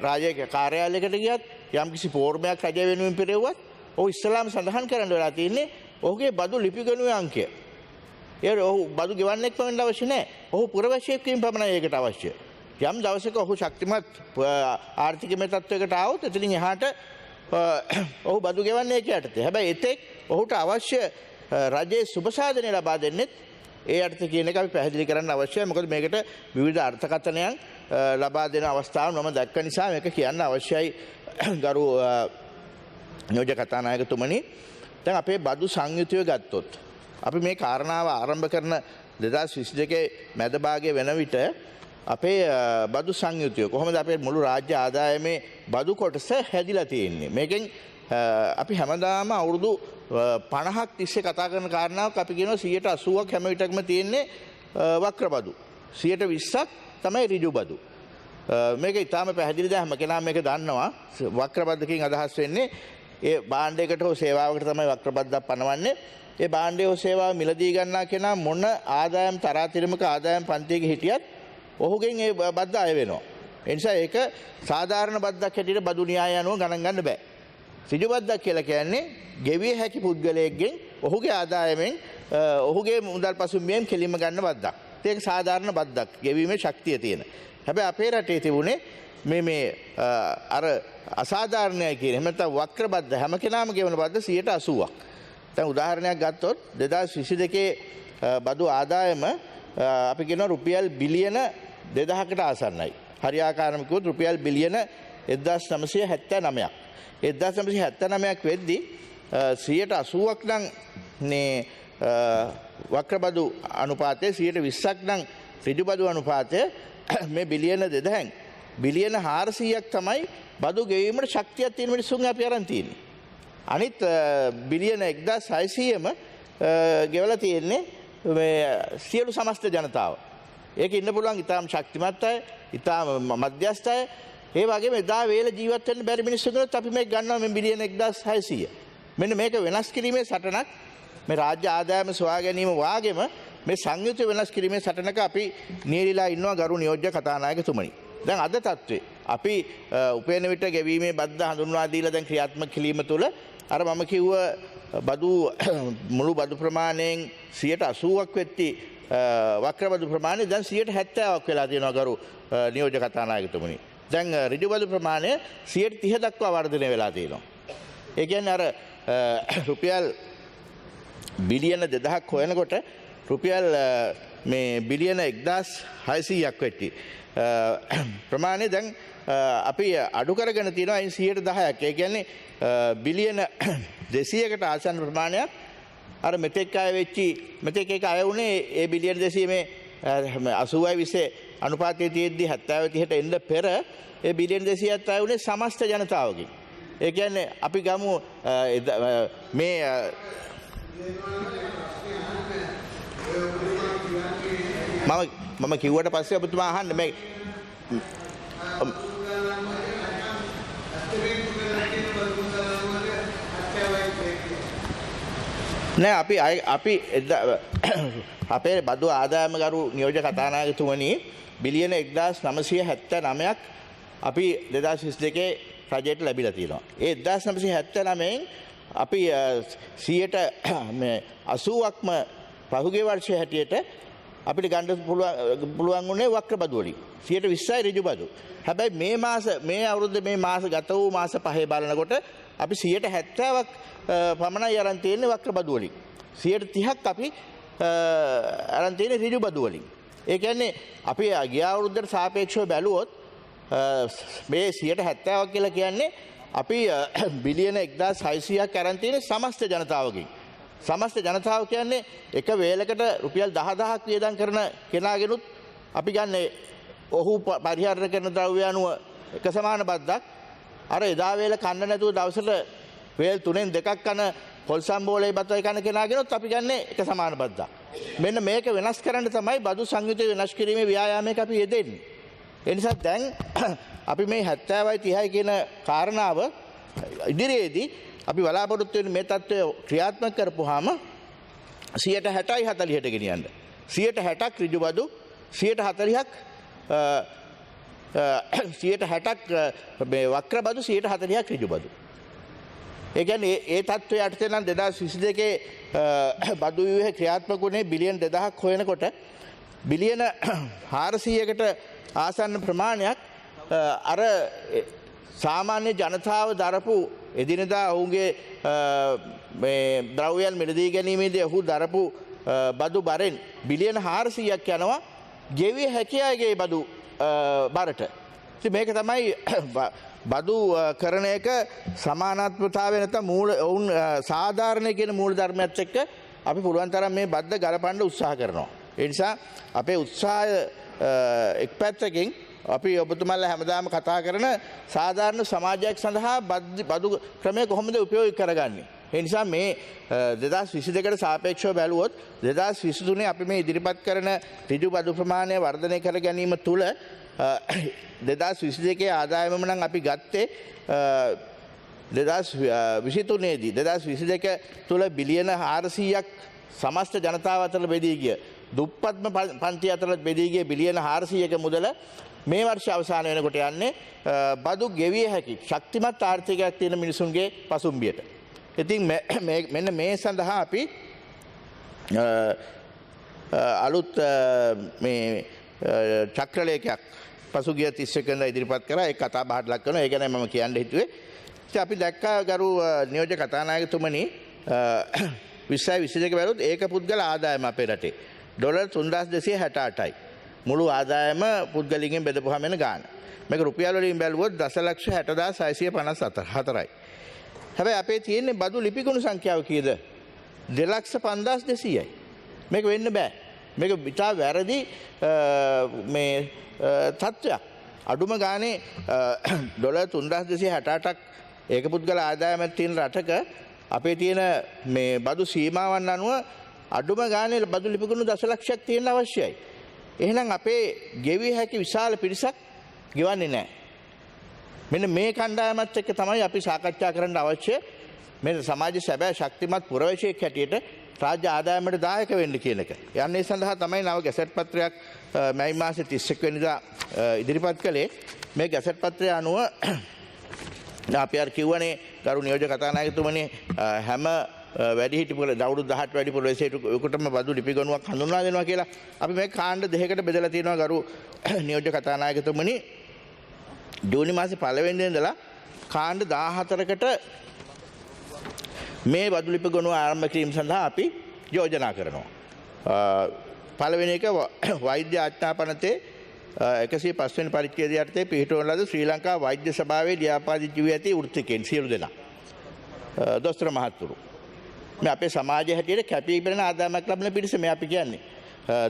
රාජ්‍ය කාර්යාලයකට ගියත් යම්කිසි ෆෝර්මයක් රජය වෙනුවෙන් පෙරෙව්වත් ඔහු ඉස්ලාම් සඳහන් කරන්න වෙලා තියෙන්නේ ඔහුගේ බදු ලිපිගණුවේ අංකය. ඒ ඔහු බදු ගෙවන්නෙක් වෙන්න අවශ්‍ය නැහැ. ඔහු පුරවැසියෙක්ගෙන් පමණයි ඒකට අවශ්‍ය. යම් දවසක ඔහු ශක්තිමත් ආර්ථිකමය තත්ත්වයකට ආවොත් එතනින් එහාට ඔහු බදු ගෙවන්නේ ඒක යටතේ. හැබැයි එතෙක් ඔහුට අවශ්‍ය රජයේ සුබසාධනය ලබා දෙන්නෙත් ඒ යටතේ කියන එක අපි පැහැදිලි කරන්න අවශ්‍යයි. මොකද මේකට විවිධ අර්ථකථනයන් ලබා දෙන අවස්ථාව මම දැක්ක නිසා මේක කියන්න අවශ්‍යයි ගරු නියෝජ්‍ය කතානායකතුමනි. දැන් අපේ බදු සංයුතිය ගත්තොත් අපි මේ කාරණාව ආරම්භ කරන 2022 මැද භාගයේ වෙන විට අපේ බදු සංයුතිය කොහොමද අපේ මුළු රාජ්‍ය ආදායමේ බදු කොටස හැදිලා තියෙන්නේ. මේකෙන් අපි හැමදාම අවුරුදු 50ක් තිස්සේ කතා කරන කාරණාවක් අපි කියනවා 80%ක් හැම විටකම තියෙන්නේ වක්‍ර බදු. 20%ක් තමයි ඍජු බදු. මේක ඊටාම පැහැදිලි දැන් හැම කෙනාම මේක දන්නවා. වක්‍ර බද්දකින් අදහස් වෙන්නේ ඒ භාණ්ඩයකට හෝ සේවාවකට තමයි වක්‍ර බද්දක් පනවන්නේ. ඒ භාණ්ඩය හෝ සේවාව මිලදී ගන්නා කෙනා මොන ආදායම් තරාතිරමක ආදායම් පන්තියක හිටියත් ඔහුගෙන් ඒ බද්ද අය වෙනවා. ඒ නිසා ඒක සාධාරණ බද්දක් හැටියට බදු න්‍යාය අනුව ගණන් ගන්න බෑ. ඍජු බද්දක් කියලා කියන්නේ ගෙවිය හැකි පුද්ගලයෙක්ගෙන් ඔහුගේ ආදායමෙන් ඔහුගේ මුදල් පසුම්බියෙන් කෙලින්ම ගන්න බද්දක්. ඒක සාධාරණ බද්දක්. ගෙවීමේ ශක්තිය තියෙන. හැබැයි අපේ රටේ තිබුණේ මේ අර අසාධාරණයි කියන එහෙම නැත්නම් වක්‍ර බද්ද හැම කෙනාම ගෙවන බද්ද 80%ක්. දැන් උදාහරණයක් ගත්තොත් 2022 බදු ආදායම අපි කියනවා රුපියල් බිලියන 2000කට ආසන්නයි. හරියාකාරව කිව්වොත් රුපියල් බිලියන 1979ක්. 1979ක් වෙද්දී 80%ක් නම් මේ වක්‍ර බදු අනුපාතය 20%ක් නම් ඍජු බදු අනුපාතය මේ බිලියන 2000න් බිලියන 400ක් තමයි බදු ගෙවීමට ශක්තියක් තියෙන මිනිස්සුන් අපි අරන් තියෙන්නේ. අනිත් බිලියන 1600ම ගෙවලා තියෙන්නේ මේ සියලු සමස්ත ජනතාව. ඒක ඉන්න පුළුවන් ඊටාම් ශක්තිමත් අය, ඊටාම මධ්‍යස්ථ අය, ඒ වගේම එදා වේල ජීවත් වෙන්න බැරි මිනිස්සුන්ට අපි මේක ගන්නවා මේ බිලියන 1600. මෙන්න මේක වෙනස් කිරීමේ සටනක් මේ රාජ්‍ය ආදායම සොයා ගැනීම වාගේම මේ සංයුක්ත වෙනස් කිරීමේ සටනක අපි නියැලිලා ඉන්නවා ගරු නියෝජ්‍ය කතානායකතුමනි. දැන් අද තත්ත්වේ අපි උපයන විට ගෙවීමේ බද්ද හඳුන්වා දීලා දැන් ක්‍රියාත්මක කිරීම තුළ අර මම කිව්ව බදු මුළු බදු ප්‍රමාණයෙන් 80%ක් වෙtti වක්‍ර බදු ප්‍රමාණය දැන් 70%ක් වෙලා තියෙනවා ගරු නියෝජ්‍ය කතානායකතුමනි. දැන් ඍජු බදු ප්‍රමාණය 30% දක්වා වර්ධනය වෙලා තියෙනවා. ඒ කියන්නේ අර රුපියල් බිලියන 2000ක් හොයනකොට රුපියල් මේ බිලියන 1600ක් වෙtti ප්‍රමාණය දැන් අපි අඩු කරගෙන තියෙනවා අයින් 10%ක්. ඒ කියන්නේ බිලියන 200කට ආසන්න ප්‍රමාණයක් අර මෙතෙක් අය වෙච්චි මෙතෙක් එක අය වුණේ ඒ බිලියන 200 මේ 80යි 20 අනුපාතයේ තියෙද්දි 70 30ට එන්න පෙර ඒ බිලියන 200ත් අය වුණේ සමස්ත ජනතාවගෙන්. ඒ කියන්නේ අපි ගමු මේ මම කිව්වට පස්සේ ඔබතුමා අහන්න මේ නෑ අපි අපේ බදු ආදායම ගරු නියෝජ්‍ය කතානායකතුමනි බිලියන 1979ක් අපි 2022 රජයට ලැබිලා තියෙනවා. ඒ 1979න් අපි 80%ක්ම පහුගිය වර්ෂයේ හැටියට අපිට ගන්න පුළුවන් වුණේ වක්‍ර බදු වලින් 20%යි ඍජු බදු. හැබැයි මේ අවුරුද්දේ මේ මාස ගත වූ මාස පහේ බලනකොට අපි 70%ක් පමණයි අරන් තියෙන්නේ වක්‍ර බදු වලින්. 30%ක් අපි අරන් තියෙන්නේ ඍජු බදු වලින්. ඒ කියන්නේ අපි ගිය අවුරුද්දට සාපේක්ෂව බැලුවොත් මේ 70ක් කියලා කියන්නේ අපි බිලියන 1600ක් අරන් තියෙන සමස්ත ජනතාවගෙන්. සමස්ත ජනතාව කියන්නේ එක වේලකට රුපියල් 10000ක් වියදම් කරන කෙනාගෙනුත් අපි ගන්නේ ඔහු පරිහරණය කරන ද්‍රව්‍ය අනුව එක සමාන බද්දක්. අර එදා වේල කන්න නැතුව දවසට වේල් 3න් 2ක් කන පොල්සම් බෝලේ බතයි කන කෙනාගෙනුත් අපි ගන්නේ එක සමාන බද්දක්. මෙන්න මේක වෙනස් කරන්න තමයි බදු සංයුතය වෙනස් කිරීමේ ව්‍යායාමයක අපි යෙදෙන්නේ. ඒ නිසා දැන් අපි මේ 70යි 30යි කියන කාරණාව ඉදිරියේදී අපි බලාපොරොත්තු වෙන මේ තත්ත්වය ක්‍රියාත්මක කරපුවාම 60යි 40ට ගෙනියන්න. 60ක් ඍජු බදු 40ක් 60ක් මේ වක්‍ර බදු 40ක් ඍජු බදු. ඒ කියන්නේ ඒ තත්ත්වය යටතේ නම් 2022 බදු ව්‍යුහය ක්‍රියාත්මක වුණේ බිලියන 2000ක් හොයනකොට බිලියන 400කට ආසන්න ප්‍රමාණයක් අර සාමාන්‍ය ජනතාව දරපු එදිනදා ඔවුන්ගේ මේ ද්‍රව්‍යයන් මිලදී ගැනීමේදී ඔහු දරපු බදු බරෙන් බිලියන 400ක් යනවා ගෙවිය හැකි අයගේ බදු බරට. ඉතින් මේක තමයි බදු කරන එක සමානාත්මතාවය නැත්නම් මූල ඔවුන් සාධාරණ කියන මූල ධර්මයත් එක්ක අපි පුළුවන් තරම් මේ බද්ද ගලපන්න උත්සාහ කරනවා. ඒ නිසා අපේ උත්සාහය එක් පැත්තකින් අපි ඔබතුමාලා හැමදාම කතා කරන සාධාරණ සමාජයක් සඳහා බදු ක්‍රමය කොහොමද උපයෝගී කරගන්නේ. ඒ නිසා මේ 2022ට සාපේක්ෂව බැලුවොත් 2023 අපි මේ ඉදිරිපත් කරන ඍජු බදු ප්‍රමාණය වර්ධනය කර ගැනීම තුළ 2022 ආදායමම නම් අපි ගත්තේ 2023 දී 2022 තුළ බිලියන 400ක් සමස්ත ජනතාව අතර බෙදී ගිය දුප්පත්ම පන්ති අතර බෙදී ගිය බිලියන 400ක මුදල මේ වර්ෂ අවසාන වෙනකොට යන්නේ බදු ගෙවිය හැකි ශක්තිමත් ආර්ථිකයක් තියෙන මිනිසුන්ගේ පසුම්බියට. ඉතින් මෙන්න මේ සඳහා අපි අලුත් මේ චක්‍රලේඛයක් පසුගිය 31 වෙනිදා ඉදිරිපත් කරා. ඒක කතා බහට ලක් කරනවා. ඒ ගැන මම කියන්න හිතුවේ. ඉතින් අපි දැක්කා ගරු නියෝජ්‍ය කතානායකතුමනි 2022 බැලුවොත් ඒක පුද්ගල ආදායම අපේ රටේ ඩොලර් 3268යි. මුළු ආදායම පුද්ගලිකෙන් බෙදපුවාම එන ගාණ. මේක රුපියල් වලින් බැලුවොත් 10,60,654යි. හැබැයි අපේ තියෙන්නේ බදු ලිපිගුණ සංඛ්‍යාව කීයද? 2,05,200යි. මේක වෙන්න බෑ. මේක ඉතා වැරදි මේ තත්ත්වයක්. අඩුම ගානේ ඩොලර් 3,268ක් ඒක පුද්ගල ආදායමක් තියෙන රටක අපේ තියෙන මේ බදු සීමාවන් අනුව අඩුම ගානේ බදු ලිපිගුණ දශලක්ෂයක් තියෙන්න අවශ්‍යයි. එහෙනම් අපේ ගෙවිය හැකි විශාල පිරිසක් ගෙවන්නේ නැහැ. මෙන්න මේ කණ්ඩායමත් එක්ක තමයි අපි සාකච්ඡා කරන්න අවශ්‍ය. මේ සමාජයේ සැබෑ ශක්තිමත් පුරවැසියෙක් හැටියට රාජ්‍ය ආදායමට දායක වෙන්න කියන එක. යන්නේ සඳහා තමයි නව ගැසට් පත්‍රයක් මැයි මාසේ 31 වෙනිදා ඉදිරිපත් කළේ. මේ ගැසට් පත්‍රය අනුව අපි අර කිව්වනේ ගරු නියෝජ්‍ය කතානායකතුමනි හැම වැඩිහිටි අවුරුදු 18 වැඩි පුරවැසියෙකුටම බදු ලිපිගණුවක් හඳුන්වා දෙනවා කියලා. අපි මේ කාණ්ඩ දෙකකට බෙදලා තියෙනවා ගරු නියෝජ්‍ය කතානායකතුමනි. ජූනි මාසේ 1 වෙනිදා ඉඳලා කාණ්ඩ 14කට මේ බදු ලිපිගණුව ආරම්භ කිරීම සඳහා අපි යෝජනා කරනවා. පළවෙනි එක වෛද්‍ය ආඥාපනතේ 105 වෙනි පරිච්ඡේදය යටතේ පිහිටවන ලද ශ්‍රී ලංකා වෛද්‍ය සභාවේ ලියාපදිංචි වී ඇති වෘත්තිකයන් සියලු දෙනා. දොස්තර මහත්තුරු. මේ අපේ සමාජය හැටියට කැපී පෙනෙන ආදායමක් ලබන පිරිස මේ අපි කියන්නේ.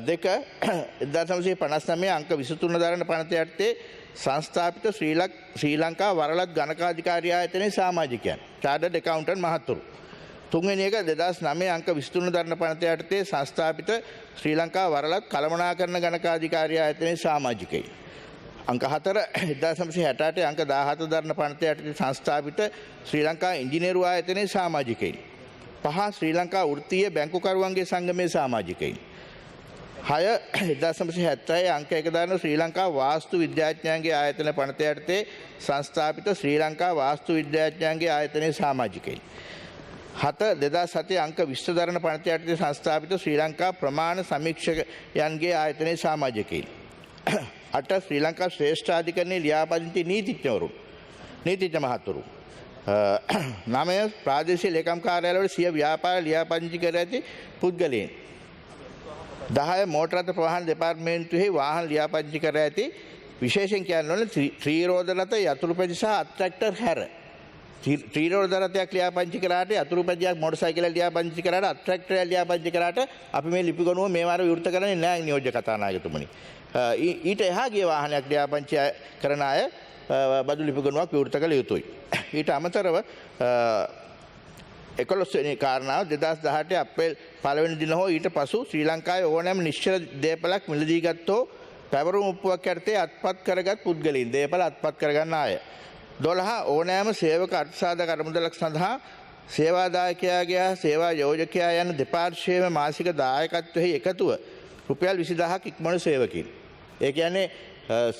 දෙක 1959 අංක 23 දරන පනත යටතේ සංස්ථාපිත ශ්‍රී ලංකා වරලත් ගණකාධිකාරී ආයතනයේ සමාජිකයන්. චාර්ටර්ඩ් ඇකවුන්ටන්ට් මහත්තුරු. තුන්වෙනි එක 2009 අංක 23 දරන පනත යටතේ සංස්ථාපිත ශ්‍රී ලංකා වරලත් කළමනාකරණ ගණකාධිකාරී ආයතනයේ සමාජිකයන්. අංක 4 1968 අංක 17 දරන පනත යටතේ සංස්ථාපිත ශ්‍රී ලංකා ඉංජිනේරු ආයතනයේ සමාජිකයන්. 5 ශ්‍රී ලංකා වෘත්තීය බැංකුකරුවන්ගේ සංගමයේ සමාජිකයන්. 6 1970 අංක 1 දරන ශ්‍රී ලංකා වාස්තු විද්‍යාඥයන්ගේ ආයතන පනත යටතේ සංස්ථාපිත ශ්‍රී ලංකා වාස්තු විද්‍යාඥයන්ගේ ආයතනයේ සමාජිකයන්. 7 2007 අංක 20 දරන පනත යටතේ සංස්ථාපිත ශ්‍රී ලංකා ප්‍රමාණ සමීක්ෂකයන්ගේ ආයතනයේ සමාජිකයන්. 8 ශ්‍රී ලංකා ශ්‍රේෂ්ඨාධිකරණයේ ලියාපදිංචි නීතිඥ මහතුරු. 9 ප්‍රාදේශීය ලේකම් කාර්යාලවල සිය ව්‍යාපාර ලියාපදිංචි කර ඇති පුද්ගලයන්. 10 මෝටර් රථ ප්‍රවාහන දෙපාර්තමේන්තුවේ වාහන ලියාපදිංචි කර ඇති විශේෂයෙන් කියන්න ඕනේ ත්‍රිරෝද රථ යතුරුපැදි සහ අත්‍රැක්ටර් හැර ත්‍රිරෝද රථයක් ලියාපදිංචි කරාට යතුරුපැදියක් මොටර් සයිකලයක් ලියාපදිංචි කරාට අත්‍රැක්ටරයක් ලියාපදිංචි කරාට අපි මේ ලිපි ගොනුව මේ වාර විවෘත කරන්නේ නැහැ නියෝජ්‍ය කතානායකතුමනි. ඊට එහා ගිය වාහනයක් ලියාපදිංචි කරන අය බදු ලිපි ගොනුවක් විවෘත කළ යුතුයි. ඊට අමතරව 11 වෙනි කාරණාව 2018 අප්‍රේල් 1 වෙනි දින හෝ ඊට පසු ශ්‍රී ලංකාවේ ඕනෑම නිශ්චල දේපලක් මිලදී ගත්තෝ පැවරුම් ඔප්පුවක් යටතේ අත්පත් කරගත් පුද්ගලයන් දේපල අත්පත් කරගන්න අය. 12 ඕනෑම සේවක අර්ථසාධක අරමුදලක් සඳහා සේවාදායකයාගේ සේවා යෝජකයා යන දෙපාර්ශ්වයේම මාසික දායකත්වයේ එකතුව රුපියල් 20000ක් ඉක්මන සේවකින්. ඒ කියන්නේ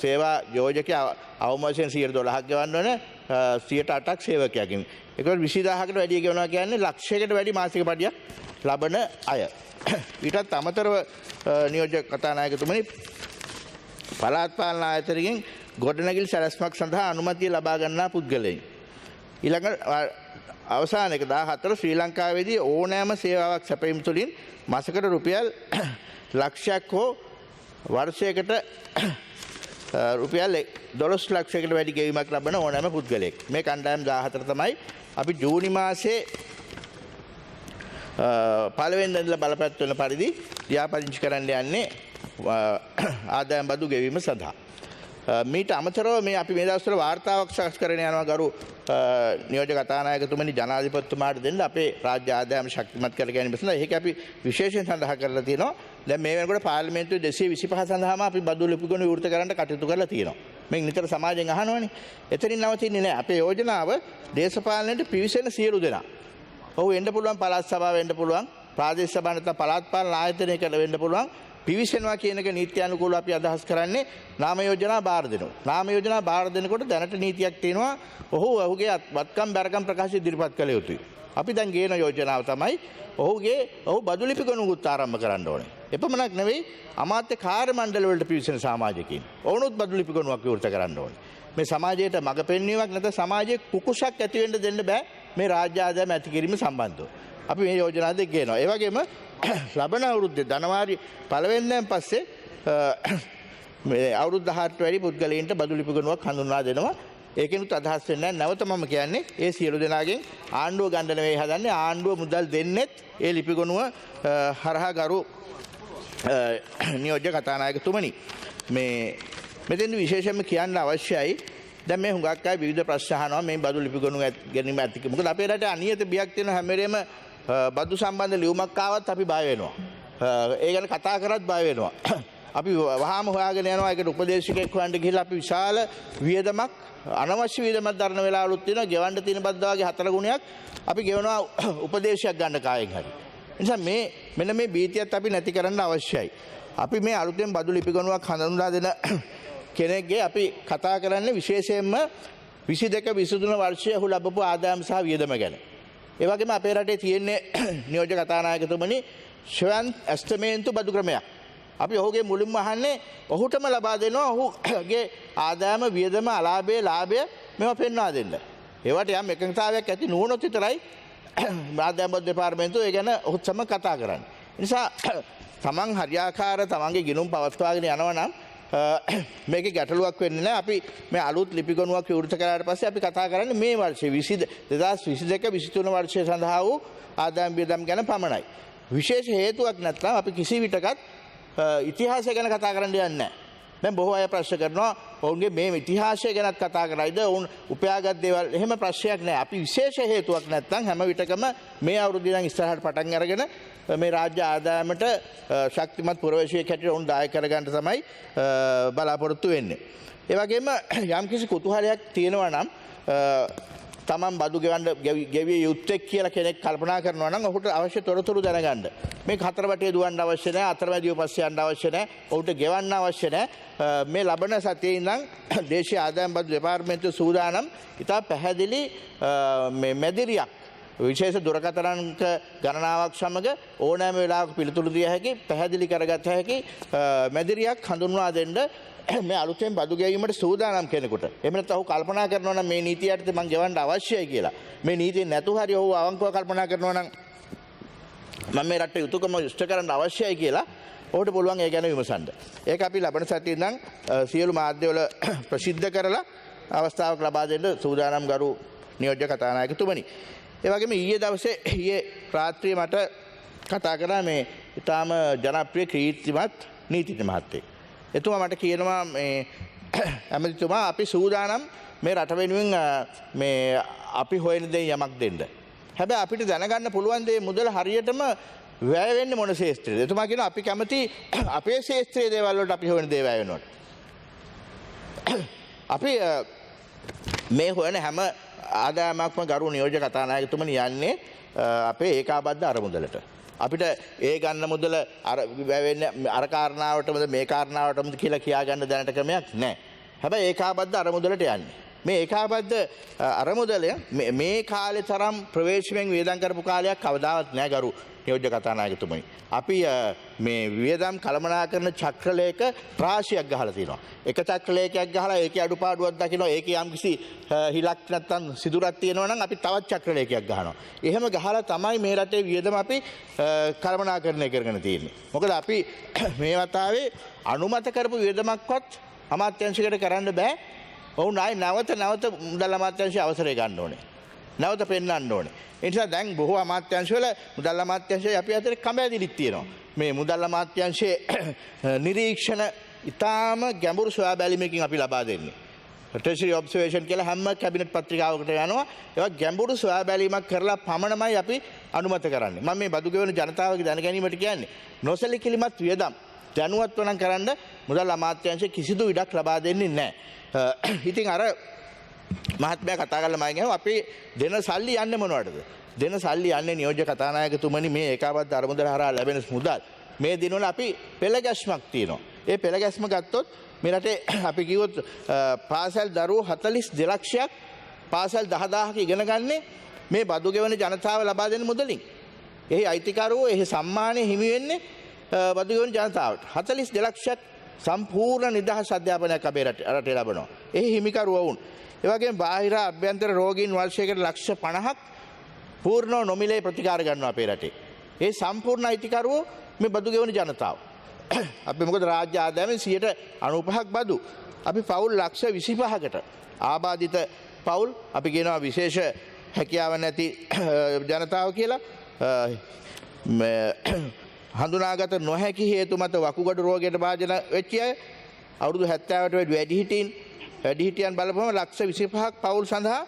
සේවා යෝජකයා අවම වශයෙන් 112ක් ගෙවන්න ඕන 108ක් සේවකයාගෙන්. ඒකවල 20000කට වැඩි ගෙවනවා කියන්නේ ලක්ෂයකට වැඩි මාසික පඩියක් ලබන අය. ඊටත් අමතරව නියෝජ්‍ය කතානායකතුමනි පළාත් පාලන ආයතනයෙන් ගොඩනැගිලි සැලැස්මක් සඳහා අනුමැතිය ලබා ගන්නා පුද්ගලයන්. ඊළඟ අවසාන එක 14 ශ්‍රී ලංකාවේදී ඕනෑම සේවාවක් සැපයීම තුළින් මාසකට රුපියල් ලක්ෂයක් හෝ වර්ෂයකට රුපියල් 12 ලක්ෂයකට වැඩි ගෙවීමක් ලබන ඕනෑම පුද්ගලයෙක්. මේ කණ්ඩායම් 14 තමයි අපි ජූනි මාසයේ පළවෙනිදා ඉඳලා බලපෑත් වෙන පරිදි ලියාපදිංචි කරන්න යන්නේ ආදායම් බදු ගෙවීම සඳහා. මීට අමතරව මේ අපි මේ දවස්වල වාර්තාවක් සකස් කරගෙන යනවා ගරු නියෝජ්‍ය කතානායකතුමනි ජනාධිපතිතුමාට දෙන්න අපේ රාජ්‍ය ආදායම ශක්තිමත් කර ගැනීම සඳහා ඒක අපි විශේෂයෙන් සඳහන් කරලා තියෙනවා. දැන් මේ වෙනකොට පාර්ලිමේන්තුවේ 225 සඳහාම අපි බදු ලිපි ගොනු විවෘත කරන්න කටයුතු කරලා තියෙනවා. මේ නිතර සමාජයෙන් අහනවනේ. එතනින් නවතින්නේ නැහැ. අපේ යෝජනාව දේශපාලනයට පිවිසෙන සියලු දෙනා. ඔව් එන්න පුළුවන් පළාත් සභාව වෙන්න පුළුවන් ප්‍රාදේශ සභාව නැත්නම් පළාත් පාලන ආයතනයකට වෙන්න පුළුවන්. පිවිසෙනවා කියන එක නීත්‍යානුකූලව අපි අදහස් කරන්නේ නාම යෝජනා බාර දෙනවා. නාම යෝජනා බාර දෙනකොට දැනට නීතියක් තියෙනවා. ඔහුගේ වත්කම් බැරකම් ප්‍රකාශ ඉදිරිපත් කළ යුතුයි. අපි දැන් ගේන යෝජනාව තමයි ඔහු බදු ලිපි ගොනුත් ආරම්භ කරන්න ඕනේ. එපමණක් නෙවෙයි අමාත්‍ය කාර්ය මණ්ඩල වලට පිවිසෙන සමාජිකයින්. ඔවුනුත් බදු ලිපි ගොනුවක් විවෘත කරන්න ඕනේ. මේ සමාජයට මඟ පෙන්වීමක් නැත්නම් සමාජයේ කුකුසක් ඇති වෙන්න දෙන්න බෑ මේ රාජ්‍ය ආදායම ඇති කිරීම සම්බන්ධව. අපි මේ යෝජනා දෙක ගේනවා. ඒ වගේම ලබන අවුරුද්දේ ජනවාරි 1 වෙනිදාන් පස්සේ මේ අවුරුදු 18ට වැඩි පුද්ගලයන්ට බදු ලිපි ගොනුවක් හඳුන්වා දෙනවා. ඒකෙනුත් අදහස් වෙන්නේ නැහැ. නැවත මම කියන්නේ ඒ සියලු දෙනාගෙන් ආණ්ඩුව ගන්න නෙවෙයි හදන්නේ. ආණ්ඩුව මුදල් දෙන්නෙත් ඒ ලිපි ගොනුව හරහා ගරු නියෝජ්‍ය කතානායකතුමනි. මේ මෙතෙන් විශේෂයෙන්ම කියන්න අවශ්‍යයි. දැන් මේ හුඟක් අය විවිධ ප්‍රශ්න අහනවා මේ බදු ලිපි ගොනු ගැනීම ඇති. මොකද අපේ රටේ අනියත බියක් තියෙන හැම වෙලේම බදු සම්බන්ධ ලියුමක් ආවත් අපි බය වෙනවා. ඒ ගැන කතා කරත් බය වෙනවා. අපි වහාම හොයාගෙන යනවා. ඒකට උපදේශකෙක් හොයන්න ගිහිල්ලා අපි විශාල වියදමක් අනවශ්‍ය වියදමක් දරන වෙලාවලුත් තියෙනවා. ගෙවන්න තියෙන බද්දාගේ 4 ගුණයක් අපි ගෙවනවා උපදේශයක් ගන්න කායෙන් හරි. නිසා මෙන්න මේ බීතියත් අපි නැති කරන්න අවශ්‍යයි. අපි මේ අලුතෙන් බදු ලිපි ගොනුවක් හඳුන්වා දෙන කෙනෙක්ගේ අපි කතා කරන්නේ විශේෂයෙන්ම 22 23 වර්ෂයේ ඔහු ලැබපු ආදායම් සහ වියදම ගැන. ඒ වගේම අපේ රටේ තියෙන්නේ නියෝජ්‍ය කතානායකතුමනි ස්වයං ඇස්තමේන්තු බදු ක්‍රමයක්. අපි ඔහුගේ මුලින්ම අහන්නේ ඔහුටම ලබා දෙනවා ඔහුගේ ආදායම වියදම අලාභය ලාභය මේවා පෙන්වා දෙන්න. ඒවට යම් එකඟතාවයක් ඇති නුවණොත් විතරයි ආදායම් බදු දෙපාර්තමේන්තුව ඒ ගැන ඔහුත් සමග කතා කරන්නේ. නිසා තමන් හරියාකාර තමන්ගේ ගිණුම් පවත්වාගෙන යනවා නම් මේකේ ගැටලුවක් වෙන්නේ නැහැ. අපි මේ අලුත් ලිපි ගොනුවක් විවෘත කරාට පස්සේ අපි කතා කරන්නේ මේ වර්ෂයේ 2022 23 වර්ෂය සඳහා වූ ආදායම් වියදම් ගැන පමණයි. විශේෂ හේතුවක් නැත්නම් අපි කිසි විටකත් ඉතිහාසය ගැන කතා කරන්න යන්නේ නැහැ. දැන් බොහෝ අය ප්‍රශ්න කරනවා ඔවුන්ගේ මේ ඉතිහාසය ගැනත් කතා කරයිද ඔවුන් උපයාගත් දේවල් එහෙම ප්‍රශ්නයක් නැහැ. අපි විශේෂ හේතුවක් නැත්නම් හැම විටකම මේ අවුරුද්දේ ඉඳන් ඉස්සරහට පටන් අරගෙන මේ රාජ්‍ය ආදායමට ශක්තිමත් පුරවැසියෙක් හැටියට උන් දායක කරගන්න තමයි බලාපොරොත්තු වෙන්නේ. ඒ වගේම යම්කිසි කුතුහලයක් තියෙනවා නම් තමන් බදු ගෙවිය යුත්තේ කියලා කෙනෙක් කල්පනා කරනවා නම් ඔහුට අවශ්‍ය තොරතුරු දැනගන්න. මේක හතරවටේ දුවන්න අවශ්‍ය නැහැ, අතරමැදිව පස්සේ යන්න අවශ්‍ය නැහැ, ඔහුට ගෙවන්න අවශ්‍ය නැහැ. මේ ලබන සතියේ ඉඳන් දේශීය ආදායම් බදු දෙපාර්තමේන්තුව සූදානම් ඉතා පැහැදිලි මේ මැදිරියක් විශේෂ දුරකථන අංක ගණනාවක් සමග ඕනෑම වෙලාවක පිළිතුරු දිය හැකි පැහැදිලි කරගත හැකි මැදිරියක් හඳුන්වා දෙන්න මේ අලුතෙන් බදු ගෙවීමට සූදානම් කෙනෙකුට. එහෙම නැත්නම් ඔහු කල්පනා කරනවා නම් මේ නීතිය යටතේ මම ගෙවන්න අවශ්‍යයි කියලා. මේ නීතිය නැතු හරි ඔහු අවංකව කල්පනා කරනවා නම් මම මේ රටේ යුතුයකම ඉෂ්ට කරන්න අවශ්‍යයි කියලා ඔහුට පුළුවන් ඒ ගැන විමසන්න. ඒක අපි ලබන සතියේ ඉඳන් සියලු මාධ්‍යවල ප්‍රසිද්ධ කරලා අවස්ථාවක් ලබා දෙන්න සූදානම් ගරු නියෝජ්‍ය කතානායකතුමනි. ඒ වගේම ඊයේ රාත්‍රියේ මට කතා කරා මේ ඉතාම ජනප්‍රිය කීර්තිමත් නීතිඥ මහත්තයෙක්. එතුමා මට කියනවා මේ ඇමතිතුමා අපි සූදානම් මේ රට වෙනුවෙන් මේ අපි හොයන දේ යමක් දෙන්න. හැබැයි අපිට දැනගන්න පුළුවන් දේ මුදල හරියටම වැය වෙන්නේ මොන ශේෂ්ත්‍රයේද? එතුමා කියනවා අපි කැමති අපේ ශේෂ්ත්‍රයේ දේවල් වලට අපි හොයන දේ වැය වෙනවට. අපි මේ හොයන හැම ආදායමක්ම ගරු නියෝජ්‍ය කතානායකතුමනි යන්නේ අපේ ඒකාබද්ධ අරමුදලට. අපිට ඒ ගන්න මුදල අර කාරණාවටමද මේ කාරණාවටමද කියලා කියා ගන්න දැනට ක්‍රමයක් නැහැ. හැබැයි ඒකාබද්ධ අරමුදලට යන්නේ. මේ ඒකාබද්ධ අරමුදලය මේ කාලේ තරම් ප්‍රවේශමෙන් වියදම් කරපු කාලයක් කවදාවත් නැහැ ගරු නියෝජ්‍ය කතානායකතුමනි. අපි මේ වියදම් කළමනාකරන චක්‍රලේඛ රාශියක් ගහලා තියෙනවා. එක චක්‍රලේඛයක් ගහලා ඒකේ අඩුපාඩුවක් දකිනවා. ඒකේ යම්කිසි හිලක් නැත්තම් සිදුරක් තියෙනවා නම් අපි තවත් චක්‍රලේඛයක් ගහනවා. එහෙම ගහලා තමයි මේ රටේ වියදම අපි කළමනාකරණය කරගෙන තියෙන්නේ. මොකද අපි මේ වතාවේ අනුමත කරපු වියදමක්වත් අමාත්‍යාංශයකට කරන්න බෑ. ඔවුන් ආයේ නැවත මුදල් අමාත්‍යාංශය අවසරය ගන්න ඕනේ. නැවත පෙන්වන්න ඕනේ. ඒ නිසා දැන් බොහෝ අමාත්‍යාංශවල මුදල් අමාත්‍යාංශය අපි අතරේ කඹැදිලිත් තියෙනවා. මේ මුදල් අමාත්‍යාංශයේ නිරීක්ෂණ ඉතාම ගැඹුරු සොයා බැලීමකින් අපි ලබා දෙන්නේ. ට්‍රෙෂරි ඔබ්සර්වේෂන් කියලා හැම කැබිනට් පත්‍රිකාවකට යනවා. ඒවා ගැඹුරු සොයා බැලීමක් කරලා පමණමයි අපි අනුමත කරන්නේ. මම මේ බදු ගෙවන ජනතාවගේ දැනගැනීමට කියන්නේ නොසැලකිලිමත් වියදම් දැනුවත්ව නම් කරන්න මුදල් අමාත්‍යාංශය කිසිදු ඉඩක් ලබා දෙන්නේ නැහැ. ඉතින් අර මහත්මයා කතා කරලා මම කියනවා අපි දෙන සල්ලි යන්නේ මොනවටද? දෙන සල්ලි යන්නේ නියෝජ්‍ය කතානායකතුමනි මේ ඒකාබද්ධ අරමුදල හරහා ලැබෙන මුදල්. මේ දිනවල අපි පෙළගැස්මක් තියෙනවා. ඒ පෙළගැස්ම ගත්තොත් මේ රටේ අපි කිව්වොත් පාසල් දරුවෝ 42 ලක්ෂයක් පාසල් 10000ක ඉගෙන ගන්නේ මේ බදු ගෙවන ජනතාව ලබා දෙන මුදලින්. එහි අයිතිකරුවෝ එහි සම්මානය හිමි වෙන්නේ බදු ගෙවන ජනතාවට. 42 ලක්ෂයක් සම්පූර්ණ නිදහස් අධ්‍යාපනයක් අපේ රටේ ලබනවා. එහි හිමිකරුවෝ වුන්. ඒ වගේම බාහිර අභ්‍යන්තර රෝගීන් වර්ෂයකට ලක්ෂ 50ක් පූර්ණ නොමිලේ ප්‍රතිකාර ගන්නවා අපේ රටේ. ඒ සම්පූර්ණ අයිතිකරුවෝ මේ බදු ගෙවන ජනතාව. අපි මොකද රාජ්‍ය ආදායමෙන් 95ක් බදු. අපි පවුල් ලක්ෂ 25කට ආබාධිත පවුල් අපි කියනවා විශේෂ හැකියාව නැති ජනතාව කියලා හඳුනාගත නොහැකි හේතු මත වකුගඩු රෝගයට භාජන වෙච්ච අය අවුරුදු 70කට වැඩිහිටියන් බලපුවම ලක්ෂ 25ක් පවුල් සඳහා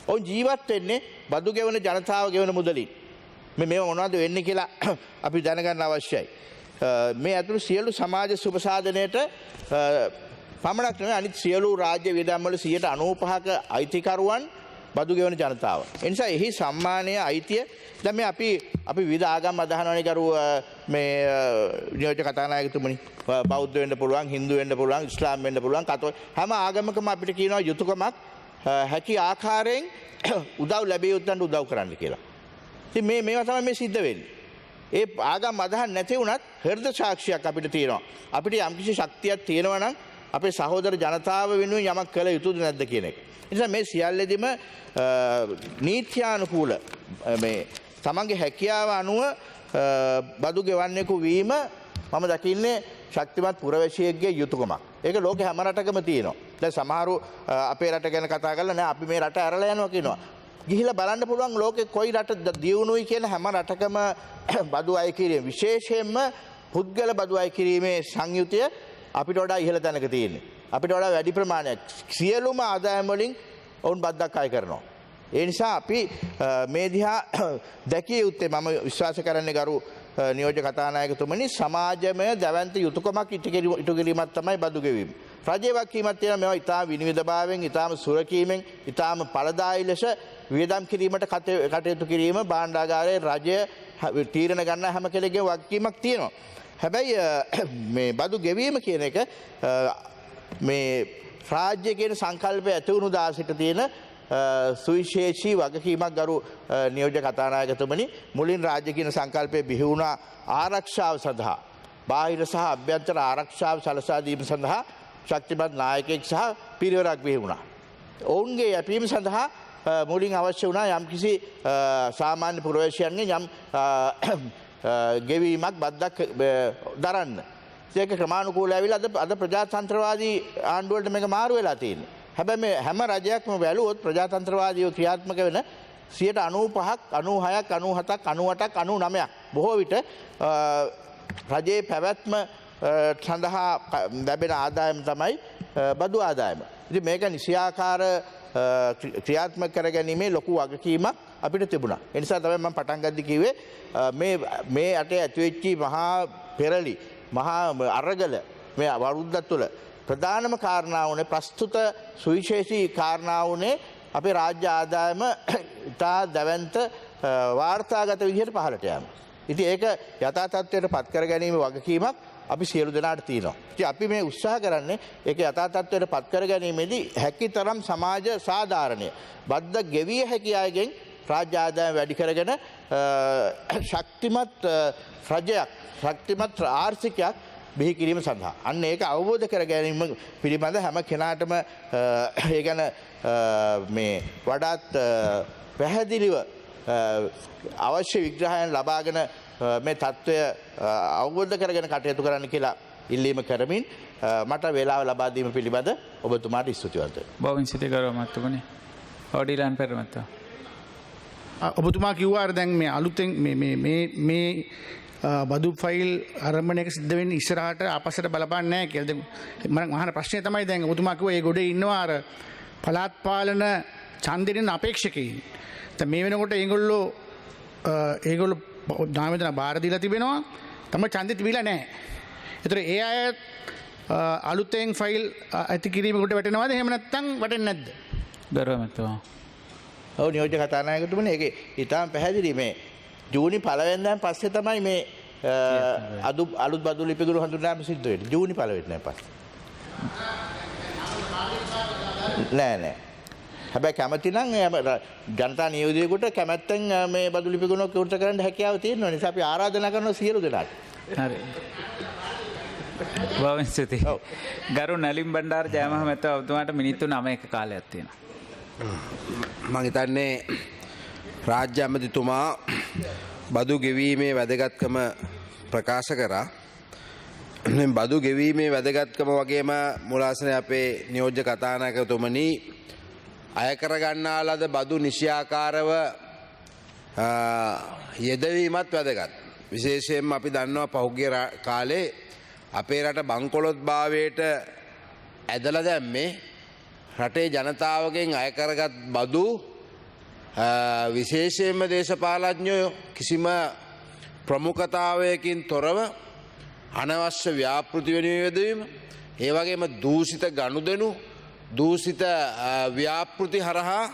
ඔවුන් ජීවත් වෙන්නේ බදු ගෙවන ජනතාව ගෙවන මුදලින්. මේව මොනවද වෙන්නේ කියලා අපි දැනගන්න අවශ්‍යයි. මේ ඇතුළු සියලු සමාජ සුබසාධනයට පමණක් නෙවෙයි අනිත් සියලු රාජ්‍ය වියදම් වල 95ක අයිතිකරුවන් බදු ගෙවන ජනතාව. ඒ නිසා එහි සම්මානය අයිතිය දැන් මේ අපි විවිධ ආගම් අදහනවනේ කරු මේ නියෝජ්‍ය කතානායකතුමනි බෞද්ධ වෙන්න පුළුවන්, හින්දු වෙන්න පුළුවන්, ඉස්ලාම් වෙන්න පුළුවන්, කතෝලික හැම ආගමකම අපිට කියනවා යුතුයකමක් හැකි ආකාරයෙන් උදව් ලැබිය යුත්තන්ට උදව් කරන්න කියලා. ඉතින් මේවා තමයි මේ සිද්ධ වෙන්නේ. ඒ ආගම් අදහන් නැති වුණත් හෘද සාක්ෂියක් අපිට තියෙනවා. අපිට යම්කිසි ශක්තියක් තියෙනවා නම් අපේ සහෝදර ජනතාව වෙනුවෙන් යමක් කළ යුතුද නැද්ද කියන එක. ඒ නිසා මේ සියල්ලෙදිම නීත්‍යානුකූල මේ තමන්ගේ හැකියාව අනුව බදු ගෙවන්නෙකු වීම මම දකින්නේ ශක්තිමත් පුරවැසියෙක්ගේ යුතුයකමක්. ඒක ලෝකේ හැම රටකම තියෙනවා. දැන් සමහරු අපේ රට ගැන කතා කරලා නෑ අපි මේ රට ඇරලා යනවා කියනවා. ගිහිලා බලන්න පුළුවන් ලෝකේ කොයි රට දියුණුයි කියන හැම රටකම බදු අය කිරීම විශේෂයෙන්ම පුද්ගල බදු අය කිරීමේ සංයුතිය අපිට වඩා ඉහළ තැනක තියෙන්නේ. අපිට වඩා වැඩි ප්‍රමාණයක් සියලුම ආදායම් වලින් ඔවුන් බද්දක් අය කරනවා. ඒ නිසා අපි මේ දිහා දැකිය යුත්තේ මම විශ්වාස කරන්නේ ගරු නියෝජ්‍ය කතානායකතුමනි සමාජමය දැවැන්ත යුතුයකමක් ඉටු කිරීමක් තමයි බදු ගෙවීම. රජයේ වගකීමක් තියෙනවා මේවා ඉතාම විනිවිදභාවයෙන් ඉතාම සුරකීමෙන් ඉතාම ඵලදායී ලෙස වියදම් කිරීමට කටයුතු කිරීම භාණ්ඩාගාරයේ රජය තීරණ ගන්න හැම කෙනෙකුගේ වගකීමක් තියෙනවා. හැබැයි මේ බදු ගෙවීම කියන එක මේ රාජ්‍ය කියන සංකල්පය ඇති වුණු දාසිට තියෙන සුවිශේෂී වගකීමක් ගරු නියෝජ්‍ය කතානායකතුමනි. මුලින් රාජ්‍ය කියන සංකල්පය බිහි වුණා ආරක්ෂාව සඳහා බාහිර සහ අභ්‍යන්තර ආරක්ෂාව සලසා දීම සඳහා ශක්තිමත් නායකයෙක් සහ පිරිවරක් බිහි වුණා. ඔවුන්ගේ යැපීම සඳහා මුලින් අවශ්‍ය වුණා යම්කිසි සාමාන්‍ය පුරවැසියන්ගේ යම් ගෙවීමක් බද්දක් දරන්න. ඒක ක්‍රමානුකූලව ඇවිල්ලා අද ප්‍රජාතන්ත්‍රවාදී ආණ්ඩුවලට මේක මාරු වෙලා තියෙන්නේ. හැබැයි මේ හැම රජයක්ම බැලුවොත් ප්‍රජාතන්ත්‍රවාදීව ක්‍රියාත්මක වෙන 95ක් 96ක් 97ක් 98ක් 99ක් බොහෝ විට රජයේ පැවැත්ම සඳහා ලැබෙන ආදායම තමයි බදු ආදායම. ඉතින් මේක නිසියාකාර ක්‍රියාත්මක කරගැනීමේ ලොකු වගකීමක් අපිට තිබුණා. ඒ නිසා තමයි මම පටන් ගද්දි කිව්වේ මේ අටේ ඇතිවෙච්ච මහා පෙරලි මහා අරගල මේ වරුද්ද තුළ ප්‍රධානම කාරණා වුණේ ප්‍රස්තුත සුවිශේෂී කාරණා වුණේ අපේ රාජ්‍ය ආදායම ඉතා දැවැන්ත වාර්තාගත විදිහට පහළට යෑම. ඉතින් ඒක යථා තත්ත්වයට පත් කර ගැනීම වගකීමක් අපි සියලු දෙනාට තියෙනවා. ඉතින් අපි මේ උත්සාහ කරන්නේ ඒක යථා තත්ත්වයට පත් කර ගැනීමේදී හැකිතරම් සමාජ සාධාරණය බද්ද ගෙවිය හැකි අයගෙන් රාජ්‍ය ආදායම වැඩි කරගෙන ශක්තිමත් රජයක් ශක්තිමත් ආර්ථිකයක් බිහි කිරීම සඳහා. අන්න ඒක අවබෝධ කර ගැනීම පිළිබඳ හැම කෙනාටම ඒ ගැන මේ වඩාත් පැහැදිලිව අවශ්‍ය විග්‍රහයන් ලබාගෙන මේ තත්ත්වය අවබෝධ කරගෙන කටයුතු කරන්න කියලා ඉල්ලීම කරමින් මට වේලාව ලබා දීම පිළිබඳ ඔබතුමාට ස්තුතිවන්ත වෙනවා. බොහොම සිත ගෞරව මහත්මයානි. ඔඩිලන් පෙරමත්තා. ඔබතුමා කිව්වා දැන් මේ අලුතෙන් මේ බදු ෆයිල් ආරම්භණයක සිද්ධ වෙන්නේ ඉස්සරහට ආපස්සට බලපන්නේ නැහැ කියලා. මම අහන ප්‍රශ්නේ තමයි දැන් ඔබතුමා කිව්වා ඒ ගොඩේ ඉන්නවා අර පළාත් පාලන ඡන්දෙන් අපේක්ෂකයින්. දැන් මේ වෙනකොට ඒගොල්ලෝ නාමෙදන බාර දීලා තිබෙනවා. තමයි ඡන්දෙ තිබිලා නැහැ. ඒතර ඒ අය අලුතෙන් ෆයිල් ඇති කිරීමකට වැටෙනවද එහෙම නැත්නම් වැටෙන්නේ නැද්ද? ගෞරව මහත්මයා. ඔව් නියෝජ්‍ය කතානායකතුමනි ඒක ඊටාම පැහැදිලි මේ ජූනි 1 වෙනිදාන් පස්සේ තමයි මේ අලුත් බදු ලිපිගුරු හඳුන්වීම සිද්ධ වෙන්නේ. ජූනි 1 වෙනිදාන් පස්සේ. නෑ. හැබැයි කැමති නම් ජනතා නියෝජිතයෙකුට කැමැත්තෙන් මේ බදු ලිපිගුණක් විවෘත කරන්න හැකියාව තියෙනවා. නිසා අපි ආරාධනා කරනවා සියලු දෙනාට. හරි. බොහොම ස්තුතියි. ගරු නලින් බණ්ඩාර ජයමහ මහත්මයා ඔබතුමාට මිනිත්තු 9ක කාලයක් තියෙනවා. මම හිතන්නේ රාජ්‍ය ඇමතිතුමා බදු ගෙවීමේ වැදගත්කම ප්‍රකාශ කරා. බදු ගෙවීමේ වැදගත්කම වගේම මුලාසනේ අපේ නියෝජ්‍ය කතානායකතුමනි අය කරගන්නා ලද බදු නිශ්‍යාකාරව යෙදවීමත් වැදගත්. විශේෂයෙන්ම අපි දන්නවා පහුගිය කාලේ අපේ රට බංකොලොත් භාවයට ඇදලා දැම්මේ රටේ ජනතාවගෙන් අය කරගත් බදු විශේෂයෙන්ම දේශපාලඥයෝ කිසිම ප්‍රමුඛතාවයකින් තොරව අනවශ්‍ය ව්‍යාපෘති වෙනුවෙන් යෙදවීම, ඒ වගේම දූෂිත ගනුදෙනු, දූෂිත ව්‍යාපෘති හරහා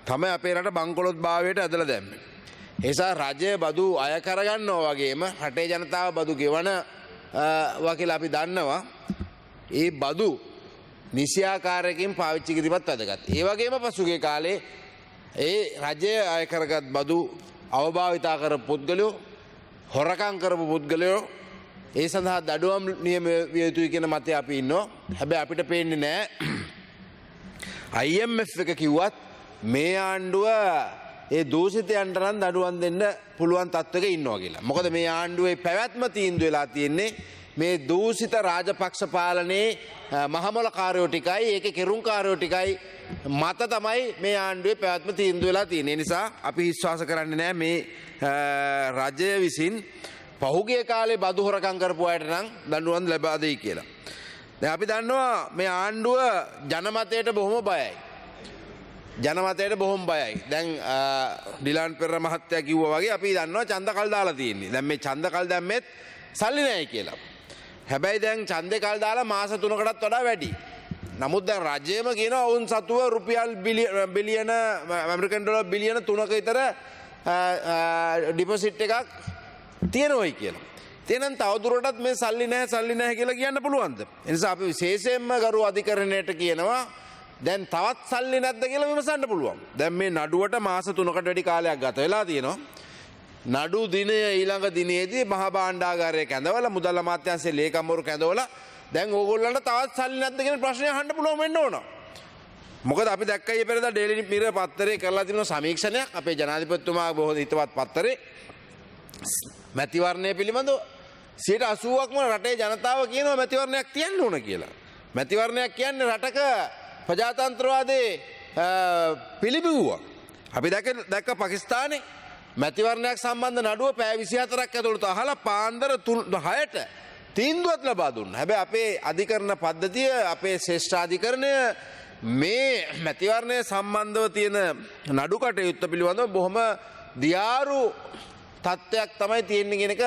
තමයි අපේ රට බංකොලොත් භාවයට ඇදලා දැම්මේ. ඒ නිසා රජය බදු අය කරගන්නවා වගේම රටේ ජනතාව බදු ගෙවනවා කියලා අපි දන්නවා. ඒ බදු නිසියාකාරයකින් පාවිච්චි කිරීමත් වැදගත්. ඒ වගේම පසුගිය කාලේ ඒ රජය අය කරගත් බදු අවභාවිතා කරපු පුද්ගලයෝ, හොරකම් කරපු පුද්ගලයෝ ඒ සඳහා දඩුවම් නියම විය යුතුයි කියන මතය අපි ඉන්නවා. හැබැයි අපිට පේන්නේ නැහැ IMF එක කිව්වත් මේ ආණ්ඩුව ඒ දූෂිතයන්ට නම් දඩුවම් දෙන්න පුළුවන් තත්ත්වයක ඉන්නවා කියලා. මොකද මේ ආණ්ඩුවේ පැවැත්ම තීන්දුව වෙලා තියෙන්නේ මේ දූෂිත රාජපක්ෂ පාලනයේ මහමොලකාරයෝ ටිකයි ඒකේ කෙරුම්කාරයෝ ටිකයි මත තමයි මේ ආණ්ඩුවේ පැවැත්ම තීන්දුව වෙලා තියෙන්නේ. ඒ නිසා අපි විශ්වාස කරන්නේ නැහැ මේ රජය විසින් පහුගිය කාලේ බදු හොරකම් කරපු අයට නම් දඬුවම් ලැබා දෙයි කියලා. දැන් අපි දන්නවා මේ ආණ්ඩුව ජනමතයට බොහොම බයයි. ජනමතයට බොහොම බයයි. දැන් ඩිලාන් පෙරේරා මහත්තයා කිව්වා වගේ අපි දන්නවා ඡන්ද කල් දාලා තියෙන්නේ. දැන් මේ ඡන්ද කල් දැම්මෙත් සල්ලි නැහැ කියලා. හැබැයි දැන් ඡන්දේ කල් දාලා මාස 3කටත් වඩා වැඩි. නමුත් දැන් රජයම කියනවා වුන් සතුව රුපියල් බිලියන ඇමරිකන් ඩොලර් බිලියන 3ක විතර ඩිපොසිට් එකක් තියෙනවයි කියලා. එහෙනම් තවදුරටත් මේ සල්ලි නැහැ කියලා කියන්න පුළුවන්ද? ඒ නිසා අපි විශේෂයෙන්ම ගරු අධිකරණයට කියනවා දැන් තවත් සල්ලි නැද්ද කියලා විමසන්න පුළුවන්. දැන් මේ නඩුවට මාස 3කට වැඩි කාලයක් ගත වෙලා තියෙනවා. නඩු දිනය ඊළඟ දිනේදී මහ භාණ්ඩාගාරය කැඳවලා මුදල් අමාත්‍යාංශයේ ලේකම්වරු කැඳවලා දැන් ඕගොල්ලන්ට තවත් සල්ලි නැද්ද කියන ප්‍රශ්නය අහන්න පුළුවන් වෙන්න ඕන. මොකද අපි දැක්කයි පෙරේදා ඩේලි මිරර් පත්තරේ කරලා තියෙන සමීක්ෂණයක් අපේ ජනාධිපතිතුමා බොහෝ හිතවත් පත්තරේ. මැතිවරණය පිළිබඳව 80%ක්ම රටේ ජනතාව කියනවා මැතිවරණයක් තියන්න ඕන කියලා. මැතිවරණයක් කියන්නේ රටක ප්‍රජාතන්ත්‍රවාදයේ පිළිබිව්වා. අපි දැක්ක පාකිස්තානයේ මැතිවරණයක් සම්බන්ධ නඩුව පැය 24ක් ඇතුළත අහලා පාන්දර 6ට තීන්දුවත් ලබා දුන්නා. හැබැයි අපේ අධිකරණ පද්ධතිය අපේ ශ්‍රේෂ්ඨාධිකරණය මේ මැතිවරණය සම්බන්ධව තියෙන නඩු කටයුත්ත පිළිබඳව බොහොම දියාරු තත්ත්වයක් තමයි තියෙන්නේ කියන එක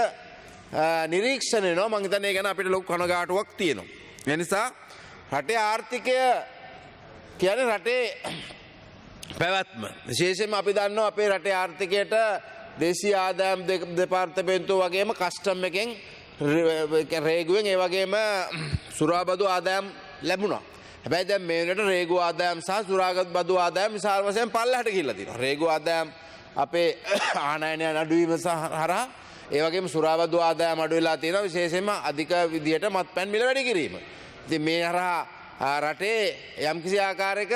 නිරීක්ෂණය වෙනවා. මම හිතන්නේ ඒ ගැන අපිට ලොකු කනගාටුවක් තියෙනවා. ඒ නිසා රටේ ආර්ථිකය කියන්නේ රටේ පැවැත්ම. විශේෂයෙන්ම අපි දන්නවා අපේ රටේ ආර්ථිකයට දේශීය ආදායම් දෙපාර්තමේන්තුව වගේම කස්ටම් එකෙන් රේගුවෙන් ඒ වගේම සුරාබදු ආදායම් ලැබුණා. හැබැයි දැන් මේ වෙනකොට රේගු ආදායම් සහ සුරාබදු ආදායම් විශාල වශයෙන් පල්ලෙහාට ගිහිල්ලා තියෙනවා. රේගු ආදායම් අපේ ආනයනය අඩුවීම හරහා ඒ වගේම සුරාබදු ආදායම් අඩු වෙලා තියෙනවා. විශේෂයෙන්ම අධික විදියට මත්පැන් මිල වැඩි කිරීම. ඉතින් මේ හරහා රටේ යම්කිසි ආකාරයක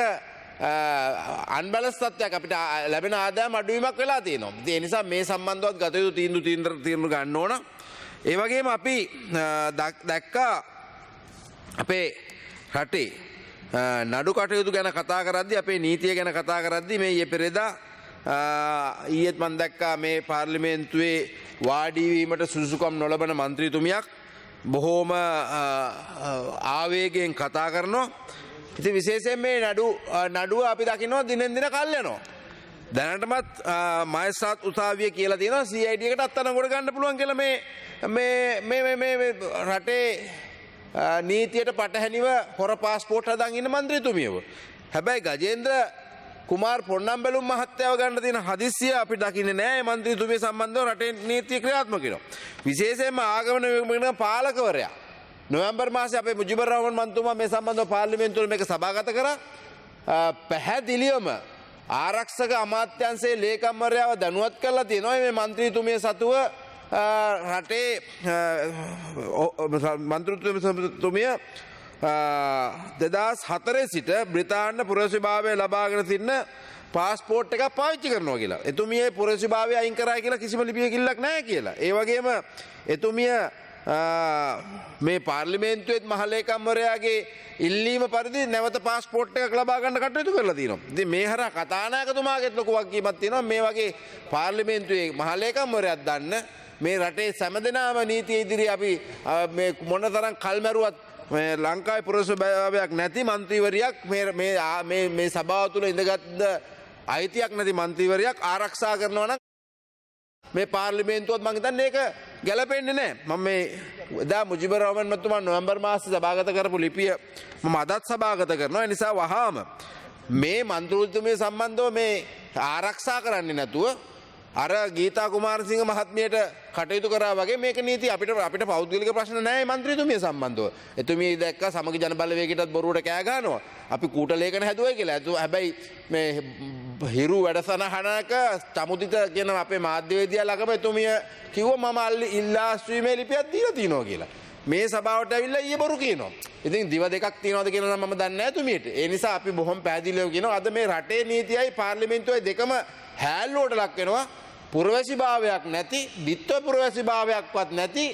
අන්බැලන්ස් තත්ත්වයක් අපිට ලැබෙන ආදායම් අඩුවීමක් වෙලා තියෙනවා. ඉතින් ඒ නිසා මේ සම්බන්ධවත් ගත යුතු තීන්දුව ගන්න ඕන. ඒ වගේම අපි දැක්කා අපේ රටේ නඩු කටයුතු ගැන කතා කරද්දී අපේ නීතිය ගැන කතා කරද්දී මේ ඊයේ පෙරේදා ඊයේත් මම දැක්කා මේ පාර්ලිමේන්තුවේ වාඩි වීමට සුදුසුකම් නොලබන മന്ത്രിතුමියක් බොහෝම ආවේගයෙන් කතා කරනවා. ඉතින් විශේෂයෙන් මේ නඩුව අපි දකිනවා දිනෙන් දින කල් යනවා. දැනටමත් මහේස්ත්‍රාත් උසාවිය කියලා තියෙනවා CID එකට අත්අඩංගුවට ගන්න පුළුවන් කියලා මේ රටේ නීතියට පටහැනිව හොර පාස්පෝර්ට් හදන් ඉන්න മന്ത്രിතුමියව. හැබැයි ගජේන්ද්‍ර කුමාර් පොන්නම්බලුම් මහත්තයව ගන්න තියෙන හදිස්සිය අපි දකින්නේ නැහැ. මේ മന്ത്രിතුමිය සම්බන්ධව රටේ නීතිය ක්‍රියාත්මක වෙනවා. විශේෂයෙන්ම ආගමන පාලකවරයා නොවැම්බර් මාසේ අපේ මුජිබුර් රහමන් මන්තුමා මේ සම්බන්ධව පාර්ලිමේන්තුවේ මේක සභාගත කරා. පැහැදිලිවම ආරක්ෂක අමාත්‍යාංශයේ ලේකම්වරයාව දැනුවත් කරලා තියෙනවා මේ മന്ത്രിතුමිය සතුව රටේ මන්ත්‍රීතුමිය 2004 සිට බ්‍රිතාන්‍ය පුරවැසිභාවය ලබාගෙන සිටින පාස්පෝර්ට් එකක් පාවිච්චි කරනවා කියලා. එතුමියේ පුරවැසිභාවය අයින් කරා කියලා කිසිම ලිපියකින්ලක් නැහැ කියලා. ඒ වගේම එතුමිය මේ පාර්ලිමේන්තුවේත් මහලේකම්වරයාගේ ඉල්ලීම පරිදි නැවත පාස්පෝර්ට් එකක් ලබා ගන්න කටයුතු කරලා තියෙනවා. ඉතින් මේ හරහා කතානායකතුමාගෙත් ලොකු වගකීමක් තියෙනවා. මේ වගේ පාර්ලිමේන්තුවේ මහලේකම්වරයාත් දන්න මේ රටේ සෑමදෙනාම නීතිය ඉදිරියේ අපි මේ මොනතරම් කල්මැරුවත් ලංකාවේ පුරවැසිභාවයක් නැති മന്ത്രിවරියක් මේ සභාව තුළ ඉඳගත් අයිතියක් නැති മന്ത്രിවරියක් ආරක්ෂා කරනවා නම් මේ පාර්ලිමේන්තුවත් මම හිතන්නේ ඒක ගැලපෙන්නේ නැහැ. මම මේ එදා මුජිබුර් රහමන් මහත්මයා නොවැම්බර් මාසයේ සභාගත කරපු ලිපිය මම අදත් සභාගත කරනවා. ඒ නිසා වහාම මේ මන්ත්‍රීතුමිය සම්බන්ධව මේ ආරක්ෂා කරන්නේ නැතුව අර ගීතා කුමාරසිංහ මහත්මියට කටයුතු කරා වගේ මේක නීති අපිට පෞද්ගලික ප්‍රශ්න නැහැ මන්ත්‍රීතුමිය සම්බන්ධව. එතුමිය දැක්කා සමගි ජන බලවේගයටත් බොරුවට කෑ ගහනවා. අපි කූට ලේඛන හැදුවයි කියලා. හැබැයි මේ හිරු වැඩසටහනක චමුදිත කියන අපේ මාධ්‍යවේදියා ළඟම එතුමිය කිව්වා මම ඉල්ලා ස්ත්‍රීමේ ලිපියක් දීලා තිනවා කියලා. මේ සභාවට ඇවිල්ලා ඊයේ බොරු කියනවා. ඉතින් දිව දෙකක් තියනවාද කියලා නම් මම දන්නේ නැහැ එතුමියට. ඒ නිසා අපි බොහොම පැහැදිලිව කියනවා අද මේ රටේ නීතියයි පාර්ලිමේන්තුවයි දෙකම හැල්ලුවට ලක් වෙනවා. පුරවැසිභාවයක් නැති, ditthව පුරවැසිභාවයක්වත් නැති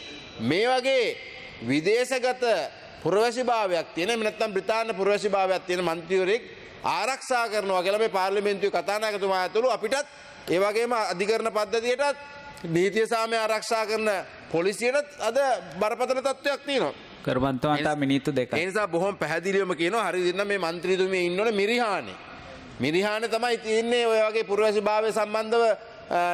මේ වගේ විදේශගත පුරවැසිභාවයක් තියෙන එහෙම නැත්නම් බ්‍රිතාන්‍ය පුරවැසිභාවයක් තියෙන മന്ത്രിවරයෙක් ආරක්ෂා කරනවා කියලා මේ පාර්ලිමේන්තුවේ කතානායකතුමා ඇතුළු අපිටත් ඒ වගේම අධිකරණ පද්ධතියටත් නීතිය සාමය ආරක්ෂා කරන පොලිසියටත් අද බරපතල තත්ත්වයක් තියෙනවා. කරවන්තවන්ට මිනිත්තු දෙකයි. ඒ නිසා බොහොම පැහැදිලිවම කියනවා හරියට මේ മന്ത്രിතුමිය ඉන්නෝනේ මිරිහානේ. මිරිහානේ තමයි තියෙන්නේ ඔය වගේ පුරවැසිභාවය සම්බන්ධව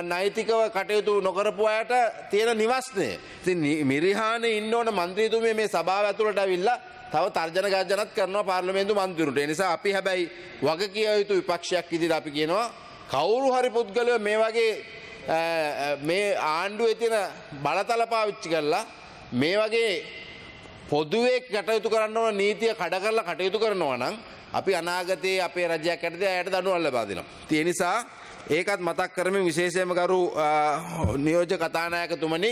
නෛතිකව කටයුතු නොකරපු අයට තියෙන නිවස්නේ. ඉතින් මිරිහානේ ඉන්න ඕන മന്ത്രിතුමිය මේ සභාව ඇතුළට ඇවිල්ලා තව තර්ජන ගර්ජනත් කරනවා පාර්ලිමේන්තු මන්ත්‍රීවරුන්ට. ඒ නිසා අපි හැබැයි වගකිය යුතු විපක්ෂයක් විදිහට අපි කියනවා කවුරු හරි පුද්ගලයෝ මේ වගේ මේ ආණ්ඩුවේ තියෙන බලතල පාවිච්චි කරලා මේ වගේ පොදුවේ කටයුතු කරන්න ඕන නීතිය කඩ කරලා කටයුතු කරනවා නම් අපි අනාගතයේ අපේ රජයක් යටතේ අයට දඬුවම් ලබා දෙනවා. ඒ නිසා ඒකත් මතක් කරමින් විශේෂයෙන්ම ගරු නියෝජ්‍ය කතානායකතුමනි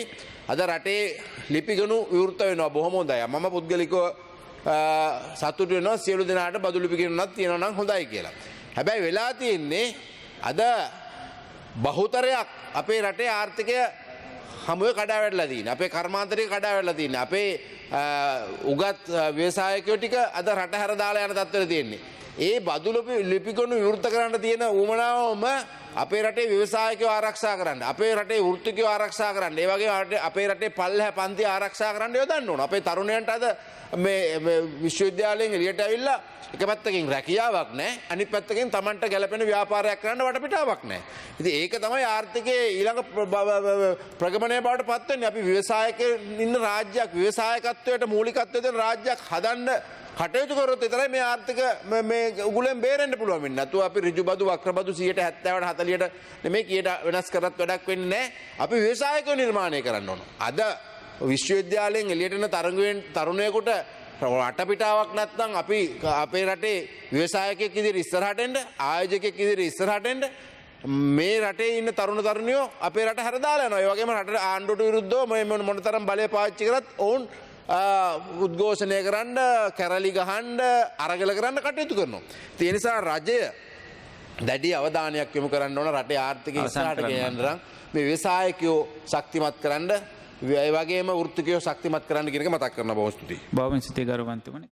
අද රටේ ලිපිගනු විවෘත වෙනවා බොහොම හොඳයි. මම පුද්ගලිකව සතුටු වෙනවා සියලු දෙනාට බදු ලිපිගනුවක් තියෙනවා නම් හොඳයි කියලා. හැබැයි වෙලා තියෙන්නේ අද බහුතරයක් අපේ රටේ ආර්ථිකය හමුවේ කඩා වැටලා තියෙන්නේ. අපේ කර්මාන්තරේ කඩා වැටලා තියෙන්නේ. අපේ උගත් ව්‍යවසායකයෝ ටික අද රට හැර දාලා යන තත්ත්වෙට තියෙන්නේ. ඒ බදු ලිපිගොනු විවෘත කරන්න තියෙන උවමනාවම අපේ රටේ ව්‍යවසායකයෝ ආරක්ෂා කරන්න, අපේ රටේ වෘත්තිකයෝ ආරක්ෂා කරන්න, ඒ වගේම අපේ රටේ පල්ලෙහා පන්ති ආරක්ෂා කරන්න යොදන්න ඕන. අපේ තරුණයන්ට අද මේ විශ්වවිද්‍යාලයෙන් එළියට ඇවිල්ලා එක පැත්තකින් රැකියාවක් නැහැ, අනිත් පැත්තකින් Tamanට ගැළපෙන ව්‍යාපාරයක් කරන්න වටපිටාවක් නැහැ. ඉතින් ඒක තමයි ආර්ථිකයේ ඊළඟ ප්‍රගමනය බවට පත් වෙන්නේ. අපි ව්‍යවසායකයන් ඉන්න රාජ්‍යයක්, ව්‍යවසායකත්වයට මූලිකත්වය දෙන රාජ්‍යයක් හදන්න කටයුතු කරොත් විතරයි මේ ආර්ථික මේ උගුලෙන් බේරෙන්න පුළුවන් වෙන්නේ. නැතුව අපි ඍජු බදු වක්‍ර බදු 70ට 40ට නෙමෙයි කීයට වෙනස් කරත් වැඩක් වෙන්නේ නැහැ. අපි ව්‍යවසායකයෝ නිර්මාණය කරන්න ඕන. අද විශ්වවිද්‍යාලයෙන් එළියට එන තරුණයෙකුට වටපිටාවක් නැත්නම් අපි අපේ රටේ ව්‍යවසායකයෙක් ඉදිරියට ඉස්සරහට එන්න, ආයෝජකයෙක් ඉදිරියට ඉස්සරහට එන්න මේ රටේ ඉන්න තරුණ තරුණියෝ අපේ රට හැර දාලා යනවා. ඒ වගේම රට ආණ්ඩුවට විරුද්ධව මොනතරම් බලය පාවිච්චි කරත් ඔවුන් උද්ඝෝෂණය කරන්න, කැරලි ගහන්න, අරගල කරන්න කටයුතු කරනවා. ඒ නිසා රජය දැඩි අවධානයක් යොමු කරන්න ඕන රටේ ආර්ථිකය ඉස්සරහට ගෙනියන්න නම් මේ ව්‍යවසායකයෝ ශක්තිමත් කරන්න, ඒ වගේම වෘත්තිකයෝ ශක්තිමත් කරන්න කියන එක මතක් කරන්න බොහොම ස්තුතියි. බොහොම ස්තුතියි ගරුවන්තුමනි.